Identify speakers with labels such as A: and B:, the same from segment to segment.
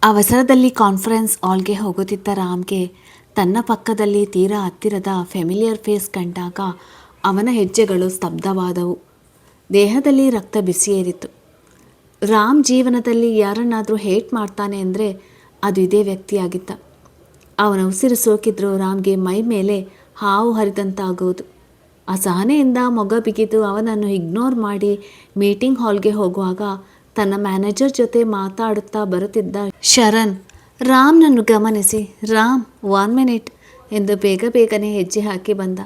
A: ಅವಸರದಲ್ಲಿ ಕಾನ್ಫರೆನ್ಸ್ ಹಾಲ್ಗೆ ಹೋಗುತ್ತಿದ್ದ ರಾಮ್ಗೆ ತನ್ನ ಪಕ್ಕದಲ್ಲಿ ತೀರಾ ಹತ್ತಿರದ ಫೆಮಿಲಿಯರ್ ಫೇಸ್ ಕಂಡಾಗ ಅವನ ಹೆಜ್ಜೆಗಳು ಸ್ತಬ್ಧವಾದವು. ದೇಹದಲ್ಲಿ ರಕ್ತ ಬಿಸಿಯೇರಿತು. ರಾಮ್ ಜೀವನದಲ್ಲಿ ಯಾರನ್ನಾದರೂ ಹೇಟ್ ಮಾಡ್ತಾನೆ ಅಂದರೆ ಅದು ಇದೇ ವ್ಯಕ್ತಿಯಾಗಿದ್ದ. ಅವನ ಉಸಿರು ಸೋಕಿದ್ರು ರಾಮ್ಗೆ ಮೈ ಮೇಲೆ ಹಾವು ಹರಿದಂತಾಗುವುದು. ಅಸಹನೆಯಿಂದ ಮೊಗ ಬಿಗಿದು ಅವನನ್ನು ಇಗ್ನೋರ್ ಮಾಡಿ ಮೀಟಿಂಗ್ ಹಾಲ್ಗೆ ಹೋಗುವಾಗ ತನ್ನ ಮ್ಯಾನೇಜರ್ ಜೊತೆ ಮಾತಾಡುತ್ತಾ ಬರುತ್ತಿದ್ದ ಶರಣ್ ರಾಮ್ನನ್ನು ಗಮನಿಸಿ, ರಾಮ್ 1 ಮಿನಿಟ್ ಎಂದು ಬೇಗನೆ ಹೆಜ್ಜೆ ಹಾಕಿ ಬಂದ.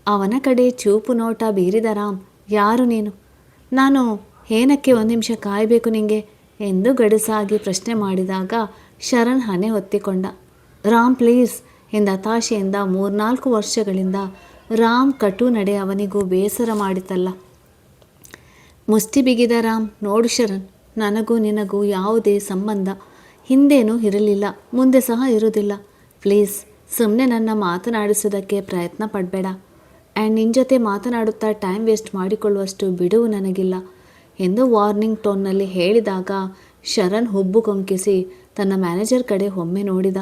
A: ಅವನ ಕಡೆ ಚೂಪು ನೋಟ ಬೀರಿದ ರಾಮ್, ಯಾರು ನೀನು? ನಾನು ಏನಕ್ಕೆ 1 ನಿಮಿಷ ಕಾಯಬೇಕು ನಿಂಗೆ ಎಂದು ಗಡುಸಾಗಿ ಪ್ರಶ್ನೆ ಮಾಡಿದಾಗ ಶರಣ್ ಹಣೆ ಹೊತ್ತಿಕೊಂಡ. ರಾಮ್ ಪ್ಲೀಸ್ ಎಂದ ಹತಾಶೆಯಿಂದ. 3-4 ವರ್ಷಗಳಿಂದ ರಾಮ್ ಕಟು ನಡೆ ಅವನಿಗೂ ಬೇಸರ ಮಾಡಿತಲ್ಲ. ಮುಷ್ಟಿ ಬಿಗಿದ ರಾಮ್, ನೋಡು ಶರಣ್, ನನಗೂ ನಿನಗೂ ಯಾವುದೇ ಸಂಬಂಧ ಹಿಂದೇನೂ ಇರಲಿಲ್ಲ, ಮುಂದೆ ಸಹ ಇರುವುದಿಲ್ಲ. ಪ್ಲೀಸ್ ಸುಮ್ಮನೆ ನನ್ನ ಮಾತನಾಡಿಸೋದಕ್ಕೆ ಪ್ರಯತ್ನ ಪಡಬೇಡ. ಆ್ಯಂಡ್ ನಿನ್ನ ಜೊತೆ ಮಾತನಾಡುತ್ತಾ ಟೈಮ್ ವೇಸ್ಟ್ ಮಾಡಿಕೊಳ್ಳುವಷ್ಟು ಬಿಡುವು ನನಗಿಲ್ಲ ಎಂದು ವಾರ್ನಿಂಗ್ ಟೋನ್ನಲ್ಲಿ ಹೇಳಿದಾಗ ಶರಣ್ ಹುಬ್ಬು ಕೊಂಕಿಸಿ ತನ್ನ ಮ್ಯಾನೇಜರ್ ಕಡೆ ಒಮ್ಮೆ ನೋಡಿದ.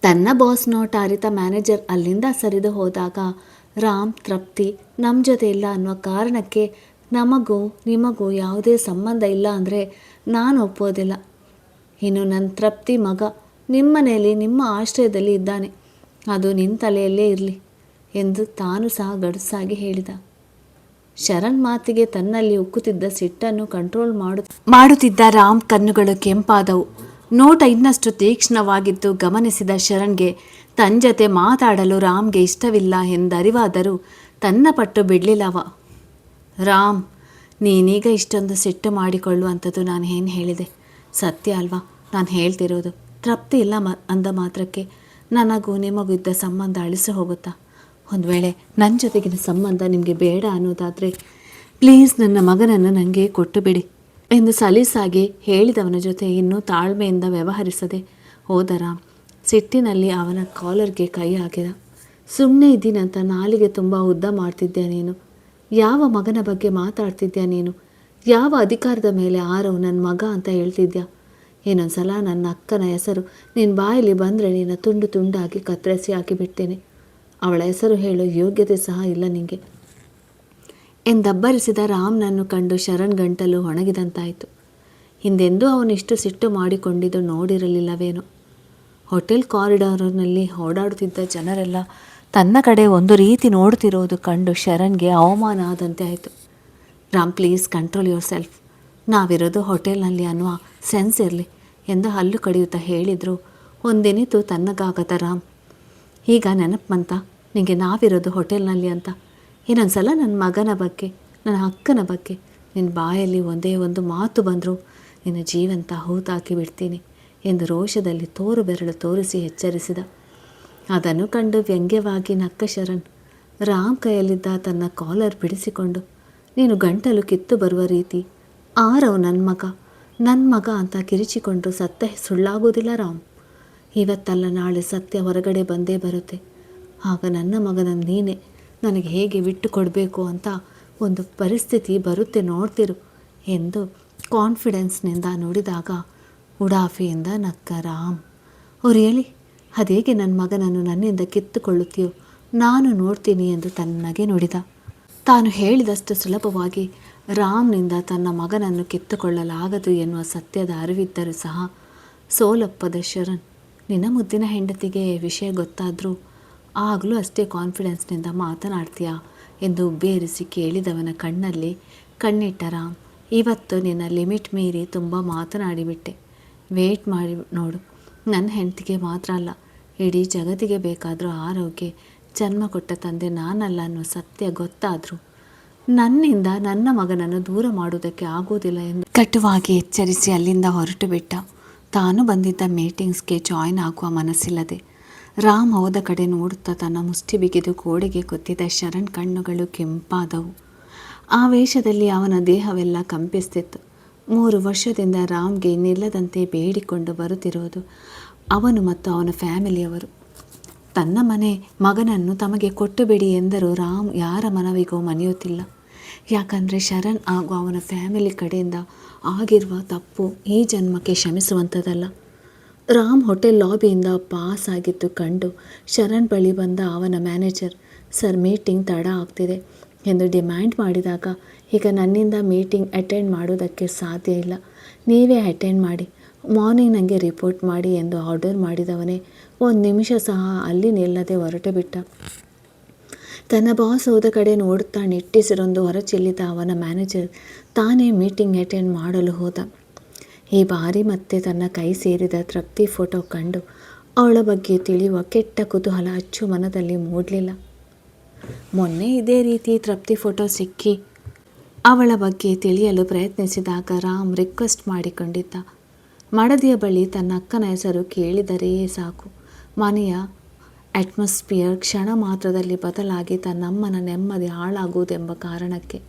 A: ತನ್ನ ಬಾಸ್ ನೋಟ ಅರಿತ ಮ್ಯಾನೇಜರ್ ಅಲ್ಲಿಂದ ಸರಿದು ಹೋದಾಗ ರಾಮ್ ತೃಪ್ತಿ ನಮ್ಮ ಜೊತೆ ಇಲ್ಲ ಅನ್ನುವ ಕಾರಣಕ್ಕೆ ನಮಗೂ ನಿಮಗೂ ಯಾವುದೇ ಸಂಬಂಧ ಇಲ್ಲ ಅಂದರೆ ನಾನು ಒಪ್ಪೋದಿಲ್ಲ. ಇನ್ನು ನನ್ನ ತೃಪ್ತಿ ಮಗ ನಿಮ್ಮ ಮನೆಯಲ್ಲಿ ನಿಮ್ಮ ಆಶ್ರಯದಲ್ಲಿ ಇದ್ದಾನೆ, ಅದು ನಿನ್ನ ತಲೆಯಲ್ಲೇ ಇರಲಿ ಎಂದು ತಾನು ಸಹ ಗಡುಸಾಗಿ ಹೇಳಿದ. ಶರಣ್ ಮಾತಿಗೆ ತನ್ನಲ್ಲಿ ಉಕ್ಕುತ್ತಿದ್ದ ಸಿಟ್ಟನ್ನು ಕಂಟ್ರೋಲ್ ಮಾಡುತ್ತಿದ್ದ ರಾಮ್ ಕಣ್ಣುಗಳು ಕೆಂಪಾದವು. ನೋಟ ಇನ್ನಷ್ಟು ತೀಕ್ಷ್ಣವಾಗಿದ್ದು ಗಮನಿಸಿದ ಶರಣ್ಗೆ ತನ್ನ ಜೊತೆ ಮಾತಾಡಲು ರಾಮ್ಗೆ ಇಷ್ಟವಿಲ್ಲ ಎಂದರಿವಾದರೂ ತನ್ನ ಪಟ್ಟು ಬಿಡಲಿಲ್ಲವ. ರಾಮ್, ನೀನೀಗ ಇಷ್ಟೊಂದು ಸಿಟ್ಟು ಮಾಡಿಕೊಳ್ಳುವಂಥದ್ದು ನಾನು ಏನು ಹೇಳಿದೆ ಸತ್ಯ ಅಲ್ವಾ? ನಾನು ಹೇಳ್ತಿರೋದು ತೃಪ್ತಿ ಇಲ್ಲ ಅಂದ ಮಾತ್ರಕ್ಕೆ ನನಗೂ ನಿಮಗೂ ಇದ್ದ ಸಂಬಂಧ ಅಳಿಸಿ ಹೋಗುತ್ತಾ? ಒಂದು ವೇಳೆ ನನ್ನ ಜೊತೆಗಿನ ಸಂಬಂಧ ನಿಮಗೆ ಬೇಡ ಅನ್ನೋದಾದರೆ ಪ್ಲೀಸ್ ನನ್ನ ಮಗನನ್ನು ನನಗೆ ಕೊಟ್ಟು ಬಿಡಿ ಎಂದು ಸಲೀಸಾಗಿ ಹೇಳಿದವನ ಜೊತೆ ಇನ್ನೂ ತಾಳ್ಮೆಯಿಂದ ವ್ಯವಹರಿಸದೆ ಹೋದ ರಾಮ್ ಸಿಟ್ಟಿನಲ್ಲಿ ಅವನ ಕಾಲರ್ಗೆ ಕೈ ಹಾಕಿದ. ಸುಮ್ಮನೆ ಇದ್ದೀನಂತ ನಾಲಿಗೆ ತುಂಬ ಉದ್ದ ಮಾಡ್ತಿದ್ಯಾ ನೀನು? ಯಾವ ಮಗನ ಬಗ್ಗೆ ಮಾತಾಡ್ತಿದ್ಯಾ ನೀನು? ಯಾವ ಅಧಿಕಾರದ ಮೇಲೆ ಆರವ್ ನನ್ನ ಮಗ ಅಂತ ಹೇಳ್ತಿದ್ಯಾ? ಇನ್ನೊಂದ್ಸಲ ನನ್ನ ಅಕ್ಕನ ಹೆಸರು ನಿನ್ನ ಬಾಯಲ್ಲಿ ಬಂದರೆ ನಿನ್ನ ತುಂಡು ತುಂಡಾಗಿ ಕತ್ತರಿಸಿ ಹಾಕಿಬಿಡ್ತೇನೆ. ಅವಳ ಹೆಸರು ಹೇಳೋ ಯೋಗ್ಯತೆ ಸಹ ಇಲ್ಲ ನಿನಗೆ ಎಂದಬ್ಬರಿಸಿದ ರಾಮ್ನನ್ನು ಕಂಡು ಶರಣ್ ಗಂಟಲು ಒಣಗಿದಂತಾಯಿತು. ಹಿಂದೆಂದೂ ಅವನಿಷ್ಟು ಸಿಟ್ಟು ಮಾಡಿಕೊಂಡಿದ್ದು ನೋಡಿರಲಿಲ್ಲವೇನೋ. ಹೋಟೆಲ್ ಕಾರಿಡಾರ್ನಲ್ಲಿ ಓಡಾಡುತ್ತಿದ್ದ ಜನರೆಲ್ಲ ತನ್ನ ಕಡೆ ಒಂದು ರೀತಿ ನೋಡ್ತಿರೋದು ಕಂಡು ಶರಣ್ಗೆ ಅವಮಾನ ಆದಂತೆ ಆಯಿತು. Ram please control yourself, ನಾವಿರೋದು ಹೋಟೆಲ್ನಲ್ಲಿ ಅನ್ನುವ ಸೆನ್ಸ್ ಇರಲಿ ಎಂದು ಹಲ್ಲು ಕಡಿಯುತ್ತಾ ಹೇಳಿದರು. ಒಂದೆನಿತು ತನ್ನಗಾಗದ ರಾಮ್, ಈಗ ನೆನಪು ಬಂತ ನಿನಗೆ ನಾವಿರೋದು ಹೋಟೆಲ್ನಲ್ಲಿ ಅಂತ? ಇನ್ನೊಂದ್ಸಲ ನನ್ನ ಮಗನ ಬಗ್ಗೆ ನನ್ನ ಅಕ್ಕನ ಬಗ್ಗೆ ನಿನ್ನ ಬಾಯಲ್ಲಿ ಒಂದೇ ಒಂದು ಮಾತು ಬಂದರೂ ನಿನ್ನ ಜೀವಂತ ಹೂತಾಕಿ ಬಿಡ್ತೀನಿ ಎಂದು ರೋಷದಲ್ಲಿ ತೋರು ಬೆರಳು ತೋರಿಸಿ ಎಚ್ಚರಿಸಿದ. ಅದನ್ನು ಕಂಡು ವ್ಯಂಗ್ಯವಾಗಿ ನಕ್ಕ ಶರಣ್ ರಾಮ್ ಕೈಯಲ್ಲಿದ್ದ ತನ್ನ ಕಾಲರ್ ಬಿಡಿಸಿಕೊಂಡು, ನೀನು ಗಂಟಲು ಕಿತ್ತು ಬರುವ ರೀತಿ ಆರವ್ ನನ್ನ ಮಗ ಅಂತ ಕಿರಿಚಿಕೊಂಡು ಸತ್ಯ ಸುಳ್ಳಾಗೋದಿಲ್ಲ ರಾಮ್. ಇವತ್ತಲ್ಲ ನಾಳೆ ಸತ್ಯ ಹೊರಗಡೆ ಬಂದೇ ಬರುತ್ತೆ. ಆಗ ನನ್ನ ಮಗನನ್ನು ನೀನೇ ನನಗೆ ಹೇಗೆ ಬಿಟ್ಟು ಕೊಡಬೇಕು ಅಂತ ಒಂದು ಪರಿಸ್ಥಿತಿ ಬರುತ್ತೆ, ನೋಡ್ತಿರು ಎಂದು ಕಾನ್ಫಿಡೆನ್ಸ್ನಿಂದ ನುಡಿದಾಗ ಉಡಾಫೆಯಿಂದ ನಕ್ಕ ರಾಮ್. ರಿಯಲಿ? ಅದೇಗೆ ನನ್ನ ಮಗನನ್ನು ನನ್ನಿಂದ ಕಿತ್ತುಕೊಳ್ಳುತ್ತೀಯೋ ನಾನು ನೋಡ್ತೀನಿ ಎಂದು ತನ್ನಗೆ ನುಡಿದ. ತಾನು ಹೇಳಿದಷ್ಟು ಸುಲಭವಾಗಿ ರಾಮ್ನಿಂದ ತನ್ನ ಮಗನನ್ನು ಕಿತ್ತುಕೊಳ್ಳಲಾಗದು ಎನ್ನುವ ಸತ್ಯದ ಅರಿವಿದ್ದರೂ ಸಹ ಸೋಲೊಪ್ಪದ ಶರಣ್, ನಿನ್ನ ಮುದ್ದಿನ ಹೆಂಡತಿಗೆ ವಿಷಯ ಗೊತ್ತಾದರೂ ಆಗಲೂ ಅಷ್ಟೇ ಕಾನ್ಫಿಡೆನ್ಸ್ನಿಂದ ಮಾತನಾಡ್ತೀಯಾ ಎಂದು ಬೇರಿಸಿ ಕೇಳಿದವನ ಕಣ್ಣಲ್ಲಿ ಕಣ್ಣಿಟ್ಟ ರಾಮ್, ಇವತ್ತು ನಿನ್ನ ಲಿಮಿಟ್ ಮೀರಿ ತುಂಬ ಮಾತನಾಡಿಬಿಟ್ಟೆ. ವೇಟ್ ಮಾಡಿ ನೋಡು, ನನ್ನ ಹೆಂಡತಿಗೆ ಮಾತ್ರ ಅಲ್ಲ ಇಡೀ ಜಗತ್ತಿಗೆ ಬೇಕಾದರೂ ಆರೋಗ್ಯ ಜನ್ಮ ಕೊಟ್ಟ ತಂದೆ ನಾನಲ್ಲ ಅನ್ನೋ ಸತ್ಯ ಗೊತ್ತಾದರೂ ನನ್ನಿಂದ ನನ್ನ ಮಗನನ್ನು ದೂರ ಮಾಡುವುದಕ್ಕೆ ಆಗುವುದಿಲ್ಲ ಎಂದು ಕಟುವಾಗಿ ಎಚ್ಚರಿಸಿ ಅಲ್ಲಿಂದ ಹೊರಟು ಬಿಟ್ಟ. ತಾನು ಬಂದಿದ್ದ ಮೀಟಿಂಗ್ಸ್ಗೆ ಜಾಯಿನ್ ಆಗುವ ಮನಸ್ಸಿಲ್ಲದೆ ರಾಮ್ ಹೋದ ಕಡೆ ನೋಡುತ್ತಾ ತನ್ನ ಮುಷ್ಟಿ ಬಿಗಿದು ಗೋಡೆಗೆ ಕೊತ್ತಿದ್ದ ಶರಣ್ ಕಣ್ಣುಗಳು ಕೆಂಪಾದವು. ಆ ವೇಷದಲ್ಲಿ ಅವನ ದೇಹವೆಲ್ಲ ಕಂಪಿಸ್ತಿತ್ತು. 3 ವರ್ಷದಿಂದ ರಾಮ್ಗೆ ನಿಲ್ಲದಂತೆ ಬೇಡಿಕೊಂಡು ಬರುತ್ತಿರುವುದು ಅವನು ಮತ್ತು ಅವನ ಫ್ಯಾಮಿಲಿಯವರು. ತನ್ನ ಮಗನನ್ನು ತಮಗೆ ಕೊಟ್ಟು ಬಿಡಿ ಎಂದರೂ ರಾಮ್ ಯಾರ ಮನವಿಗೂ ಮನೆಯುತ್ತಿಲ್ಲ. ಯಾಕಂದರೆ ಶರಣ್ ಹಾಗೂ ಅವನ ಫ್ಯಾಮಿಲಿ ಕಡೆಯಿಂದ ಆಗಿರುವ ತಪ್ಪು ಈ ಜನ್ಮಕ್ಕೆ ಕ್ಷಮಿಸುವಂಥದ್ದಲ್ಲ. ರಾಮ್ ಹೋಟೆಲ್ ಲಾಬಿಯಿಂದ ಪಾಸ್ ಆಗಿದ್ದು ಕಂಡು ಶರಣ್ ಬಳಿ ಬಂದ ಅವನ ಮ್ಯಾನೇಜರ್, ಸರ್ ಮೀಟಿಂಗ್ ತಡ ಆಗ್ತಿದೆ ಎಂದು ಡಿಮ್ಯಾಂಡ್ ಮಾಡಿದಾಗ, ಈಗ ನನ್ನಿಂದ ಮೀಟಿಂಗ್ ಅಟೆಂಡ್ ಮಾಡೋದಕ್ಕೆ ಸಾಧ್ಯ ಇಲ್ಲ, ನೀವೇ ಅಟೆಂಡ್ ಮಾಡಿ, ಮಾರ್ನಿಂಗ್ ನನಗೆ ರಿಪೋರ್ಟ್ ಮಾಡಿ ಎಂದು ಆರ್ಡರ್ ಮಾಡಿದವನೇ ಒಂದು ನಿಮಿಷ ಸಹ ಅಲ್ಲಿ ನಿಲ್ಲದೆ ಹೊರಟು ಬಿಟ್ಟ. ತನ್ನ ಬಾಸ್ ಹೋದ ಕಡೆ ನೋಡುತ್ತಾ ನಿಟ್ಟುಸಿರೊಂದು ಹೊರಚೆಲ್ಲಿದ ಅವನ ಮ್ಯಾನೇಜರ್ ತಾನೇ ಮೀಟಿಂಗ್ ಅಟೆಂಡ್ ಮಾಡಲು ಹೋದ. ಈ ಬಾರಿ ಮತ್ತೆ ತನ್ನ ಕೈ ಸೇರಿದ ತೃಪ್ತಿ ಫೋಟೋ ಕಂಡು ಅವಳ ಬಗ್ಗೆ ತಿಳಿಯುವ ಕೆಟ್ಟ ಕುತೂಹಲ ಅಚ್ಚು ಮನದಲ್ಲಿ ಮೂಡಲಿಲ್ಲ. ಮೊನ್ನೆ ಇದೇ ರೀತಿ ತೃಪ್ತಿ ಫೋಟೋ ಸಿಕ್ಕಿ ಅವಳ ಬಗ್ಗೆ ತಿಳಿಯಲು ಪ್ರಯತ್ನಿಸಿದಾಗ ರಾಮ್ ರಿಕ್ವೆಸ್ಟ್ ಮಾಡಿಕೊಂಡಿದ್ದ. ಮಡದಿಯ ಬಳಿ ತನ್ನ ಅಕ್ಕನ ಹೆಸರು ಕೇಳಿದರೇ ಸಾಕು, ಮನೆಯ ಅಟ್ಮಾಸ್ಫಿಯರ್ ಕ್ಷಣ ಮಾತ್ರದಲ್ಲಿ ಬದಲಾಗಿ ತನ್ನಮ್ಮನ ನೆಮ್ಮದಿ ಹಾಳಾಗುವುದೆಂಬ ಕಾರಣಕ್ಕೆ.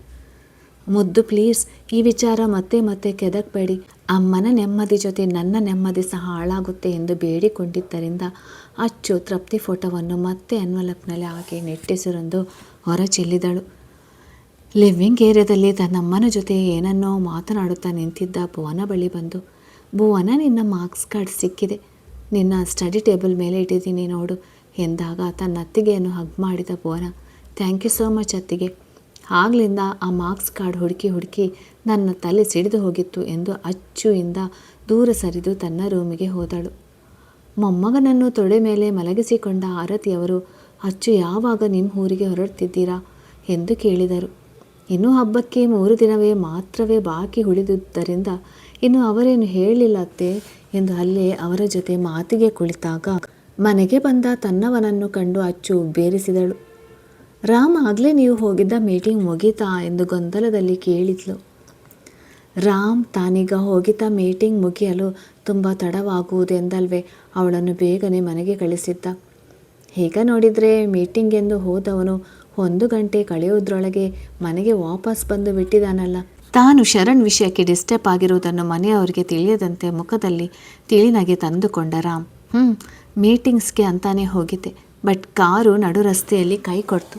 A: ಮುದ್ದು ಪ್ಲೀಸ್, ಈ ವಿಚಾರ ಮತ್ತೆ ಮತ್ತೆ ಕೆದಕಬೇಡಿ, ಅಮ್ಮನ ನೆಮ್ಮದಿ ಜೊತೆ ನನ್ನ ನೆಮ್ಮದಿ ಸಹ ಹಾಳಾಗುತ್ತೆ ಎಂದು ಬೇಡಿಕೊಂಡಿದ್ದರಿಂದ ಅಚ್ಚು ತೃಪ್ತಿ ಫೋಟೋವನ್ನು ಮತ್ತೆ ಎನ್ವಲಪ್ನಲ್ಲಿ ಹಾಕಿ ನಿಟ್ಟುಸಿರೊಂದು ಹೊರಚೆಲ್ಲಿದಳು. ಲಿವಿಂಗ್ ಏರಿಯಾದಲ್ಲಿ ತನ್ನಮ್ಮನ ಜೊತೆ ಏನನ್ನೋ ಮಾತನಾಡುತ್ತಾ ನಿಂತಿದ್ದ ಭುವನ ಬಳಿ ಬಂದು, ಭುವನ, ನಿನ್ನ ಮಾರ್ಕ್ಸ್ ಕಾರ್ಡ್ ಸಿಕ್ಕಿದೆ, ನಿನ್ನ ಸ್ಟಡಿ ಟೇಬಲ್ ಮೇಲೆ ಇಟ್ಟಿದ್ದೀನಿ ನೋಡು ಎಂದಾಗ ತನ್ನ ಅತ್ತಿಗೆಯನ್ನು ಹಗ್ ಮಾಡಿದ ಭುವನ, ಥ್ಯಾಂಕ್ ಯು ಸೋ ಮಚ್ ಅತ್ತಿಗೆ. ಆಗ್ಲಿಂದ ಆ ಮಾರ್ಕ್ಸ್ ಕಾರ್ಡ್ ಹುಡುಕಿ ನನ್ನ ತಲೆ ಸಿಡಿದು ಹೋಗಿತ್ತು ಎಂದು ಅಚ್ಚುವಿಂದ ದೂರ ಸರಿದು ತನ್ನ ರೂಮಿಗೆ ಹೋದಳು. ಮೊಮ್ಮಗನನ್ನು ತೊಡೆ ಮೇಲೆ ಮಲಗಿಸಿಕೊಂಡ ಆರತಿಯವರು, ಅಚ್ಚು ಯಾವಾಗ ನಿಮ್ಮ ಊರಿಗೆ ಹೊರಡ್ತಿದ್ದೀರಾ ಎಂದು ಕೇಳಿದರು. ಇನ್ನೂ ಹಬ್ಬಕ್ಕೆ 3 ದಿನವೇ ಮಾತ್ರವೇ ಬಾಕಿ ಉಳಿದುದರಿಂದ ಇನ್ನು ಅವರೇನು ಹೇಳಿಲ್ಲ ಅತ್ತೆ ಎಂದು ಅಲ್ಲೇ ಅವರ ಜೊತೆ ಮಾತಿಗೆ ಕುಳಿತಾಗ ಮನೆಗೆ ಬಂದ ತನ್ನವನನ್ನು ಕಂಡು ಅಚ್ಚು ಬೇರಿಸಿದಳು. ರಾಮ್, ಆಗಲೇ ನೀವು ಹೋಗಿದ್ದ ಮೀಟಿಂಗ್ ಮುಗೀತಾ ಎಂದು ಗೊಂದಲದಲ್ಲಿ ಕೇಳಿದ್ಲು. ರಾಮ್ ತಾನೀಗ ಹೋಗಿದ್ದ ಮೀಟಿಂಗ್ ಮುಗಿಯಲು ತುಂಬ ತಡವಾಗುವುದೆಂದಲ್ವೇ ಅವಳನ್ನು ಬೇಗನೆ ಮನೆಗೆ ಕಳಿಸಿದ್ದ. ಈಗ ನೋಡಿದರೆ ಮೀಟಿಂಗ್ ಎಂದು ಹೋದವನು 1 ಗಂಟೆ ಕಳೆಯುವುದರೊಳಗೆ ಮನೆಗೆ ವಾಪಸ್ ಬಂದು ಬಿಟ್ಟಿದ್ದಾನಲ್ಲ. ತಾನು ಶರಣ್ ವಿಷಯಕ್ಕೆ ಡಿಸ್ಟರ್ಬ್ ಆಗಿರುವುದನ್ನು ಮನೆಯವರಿಗೆ ತಿಳಿಯದಂತೆ ಮುಖದಲ್ಲಿ ತಿಳಿನಗೆ ತಂದುಕೊಂಡ ರಾಮ್, ಮೀಟಿಂಗ್ಸ್ಗೆ ಅಂತಾನೆ ಹೋಗಿದ್ದೆ, ಬಟ್ ಕಾರು ನಡು ರಸ್ತೆಯಲ್ಲಿ ಕೈ ಕೊಡ್ತು.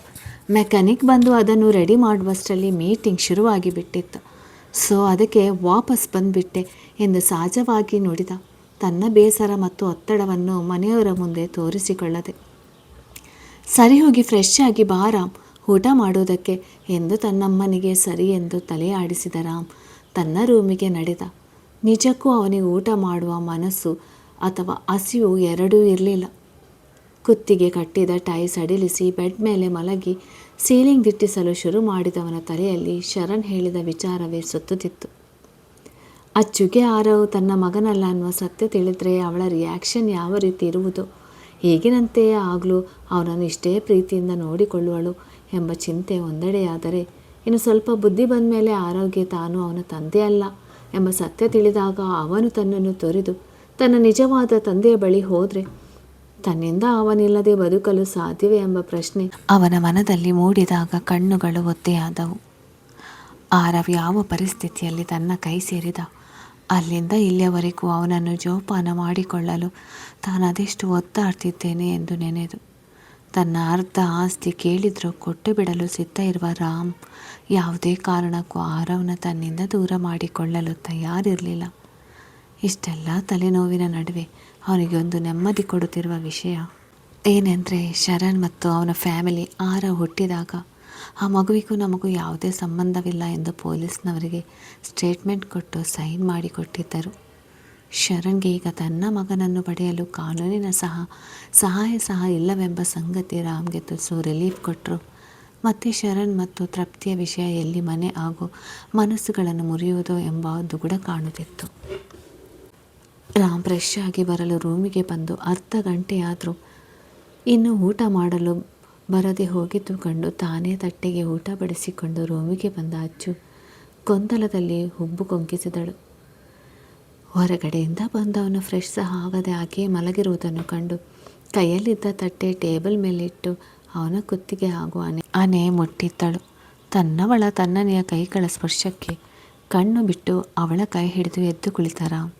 A: ಮೆಕ್ಯಾನಿಕ್ ಬಂದು ಅದನ್ನು ರೆಡಿ ಮಾಡುವಷ್ಟರಲ್ಲಿ ಮೀಟಿಂಗ್ ಶುರುವಾಗಿ ಬಿಟ್ಟಿತ್ತು. ಸೊ ಅದಕ್ಕೆ ವಾಪಸ್ ಬಂದುಬಿಟ್ಟೆ ಎಂದು ಸಹಜವಾಗಿ ನುಡಿದ. ತನ್ನ ಬೇಸರ ಮತ್ತು ಒತ್ತಡವನ್ನು ಮನೆಯವರ ಮುಂದೆ ತೋರಿಸಿಕೊಳ್ಳದೆ. ಸರಿ, ಹೋಗಿ ಫ್ರೆಶ್ ಆಗಿ ಬಾ ರಾಮ್, ಊಟ ಮಾಡೋದಕ್ಕೆ ಎಂದು ತನ್ನಮ್ಮನಿಗೆ ಸರಿ ಎಂದು ತಲೆ ಆಡಿಸಿದ ರಾಮ್ ತನ್ನ ರೂಮಿಗೆ ನಡೆದ. ನಿಜಕ್ಕೂ ಅವನಿಗೆ ಊಟ ಮಾಡುವ ಮನಸ್ಸು ಅಥವಾ ಹಸಿವು ಎರಡೂ ಇರಲಿಲ್ಲ. ಕುತ್ತಿಗೆ ಕಟ್ಟಿದ ಟೈ ಸಡಿಲಿಸಿ ಬೆಡ್ ಮೇಲೆ ಮಲಗಿ ಸೀಲಿಂಗ್ ದಿಟ್ಟಿಸಲು ಶುರು ಮಾಡಿದವನ ತಲೆಯಲ್ಲಿ ಶರಣ್ ಹೇಳಿದ ವಿಚಾರವೇ ಸುತ್ತುತ್ತಿತ್ತು. ಅಚ್ಚುಗೆ ಆರವ್ ತನ್ನ ಮಗನಲ್ಲ ಅನ್ನುವ ಸತ್ಯ ತಿಳಿದರೆ ಅವಳ ರಿಯಾಕ್ಷನ್ ಯಾವ ರೀತಿ ಇರುವುದು, ಈಗಿನಂತೆಯೇ ಆಗಲೂ ಅವನನ್ನು ಇಷ್ಟೇ ಪ್ರೀತಿಯಿಂದ ನೋಡಿಕೊಳ್ಳುವಳು ಎಂಬ ಚಿಂತೆ ಒಂದೆಡೆಯಾದರೆ, ಇನ್ನು ಸ್ವಲ್ಪ ಬುದ್ಧಿ ಬಂದ ಮೇಲೆ ಆರೋಗ್ಯ ತಾನು ಅವನ ತಂದೆ ಅಲ್ಲ ಎಂಬ ಸತ್ಯ ತಿಳಿದಾಗ ಅವನು ತನ್ನನ್ನು ತೊರೆದು ತನ್ನ ನಿಜವಾದ ತಂದೆಯ ಬಳಿ ಹೋದರೆ ತನ್ನಿಂದ ಅವನಿಲ್ಲದೆ ಬದುಕಲು ಸಾಧ್ಯವೇ ಎಂಬ ಪ್ರಶ್ನೆ ಅವನ ಮನದಲ್ಲಿ ಮೂಡಿದಾಗ ಕಣ್ಣುಗಳು ಒದ್ದೆಯಾದವು. ಆರವ್ ಯಾವ ಪರಿಸ್ಥಿತಿಯಲ್ಲಿ ತನ್ನ ಕೈ ಸೇರಿದ ಅಲ್ಲಿಂದ ಇಲ್ಲಿಯವರೆಗೂ ಅವನನ್ನು ಜೋಪಾನ ಮಾಡಿಕೊಳ್ಳಲು ತಾನು ಅದೆಷ್ಟು ಒತ್ತಾಡ್ತಿದ್ದೇನೆ ಎಂದು ನೆನೆದು ತನ್ನ ಅರ್ಧ ಆಸ್ತಿ ಕೇಳಿದರೂ ಕೊಟ್ಟು ಬಿಡಲು ಸಿದ್ಧ ಇರುವ ರಾಮ್ ಯಾವುದೇ ಕಾರಣಕ್ಕೂ ಆರವ್ನ ತನ್ನಿಂದ ದೂರ ಮಾಡಿಕೊಳ್ಳಲು ತಯಾರಿರಲಿಲ್ಲ. ಇಷ್ಟೆಲ್ಲ ತಲೆನೋವಿನ ನಡುವೆ ಅವನಿಗೆ ಒಂದು ನೆಮ್ಮದಿ ಕೊಡುತ್ತಿರುವ ವಿಷಯ ಏನೆಂದರೆ, ಶರಣ್ ಮತ್ತು ಅವನ ಫ್ಯಾಮಿಲಿ ಆರವ್ ಹುಟ್ಟಿದಾಗ ಆ ಮಗುವಿಗೂ ನಮಗೂ ಯಾವುದೇ ಸಂಬಂಧವಿಲ್ಲ ಎಂದು ಪೊಲೀಸ್ನವರಿಗೆ ಸ್ಟೇಟ್ಮೆಂಟ್ ಕೊಟ್ಟು ಸೈನ್ ಮಾಡಿಕೊಟ್ಟಿದ್ದರು. ಶರಣ್ಗೆ ಈಗ ತನ್ನ ಮಗನನ್ನು ಪಡೆಯಲು ಕಾನೂನಿನ ಸಹಾಯ ಸಹ ಇಲ್ಲವೆಂಬ ಸಂಗತಿ ರಾಮ್ಗೆ ತುಸು ರಿಲೀಫ್ ಕೊಟ್ಟರು. ಮತ್ತು ಶರಣ್ ಮತ್ತು ತೃಪ್ತಿಯ ವಿಷಯ ಎಲ್ಲಿ ಮನೆ ಹಾಗೂ ಮನಸ್ಸುಗಳನ್ನು ಮುರಿಯುವುದೋ ಎಂಬ ದುಗುಡ ಕಾಣುತ್ತಿತ್ತು. ರಾಮ್ ಫ್ರೆಶ್ ಆಗಿ ಬರಲು ರೂಮಿಗೆ ಬಂದು ಅರ್ಧ ಗಂಟೆಯಾದರೂ ಇನ್ನು ಊಟ ಮಾಡಲು ಬರದೆ ಹೋಗಿದ್ದು ಕಂಡು ತಾನೇ ತಟ್ಟೆಗೆ ಊಟ ಬಡಿಸಿಕೊಂಡು ರೂಮಿಗೆ ಬಂದ ಅಚ್ಚು ಗೊಂದಲದಲ್ಲಿ ಹುಬ್ಬು ಕೊಂಕಿಸಿದಳು. ಹೊರಗಡೆಯಿಂದ ಬಂದವನು ಫ್ರೆಶ್ ಸಹ ಆಗದೆ ಹಾಗೆ ಮಲಗಿರುವುದನ್ನು ಕಂಡು ಕೈಯಲ್ಲಿದ್ದ ತಟ್ಟೆ ಟೇಬಲ್ ಮೇಲಿಟ್ಟು ಅವನ ಕುತ್ತಿಗೆ ಹಾಗೂ ಆನೆ ಮುಟ್ಟಿದ್ದಳು. ತನ್ನವಳ ತನ್ನನೆಯ ಕೈಗಳ ಸ್ಪರ್ಶಕ್ಕೆ ಕಣ್ಣು ಬಿಟ್ಟು ಅವಳ ಕೈ ಹಿಡಿದು ಎದ್ದು ಕುಳಿತ ರಾಮ್,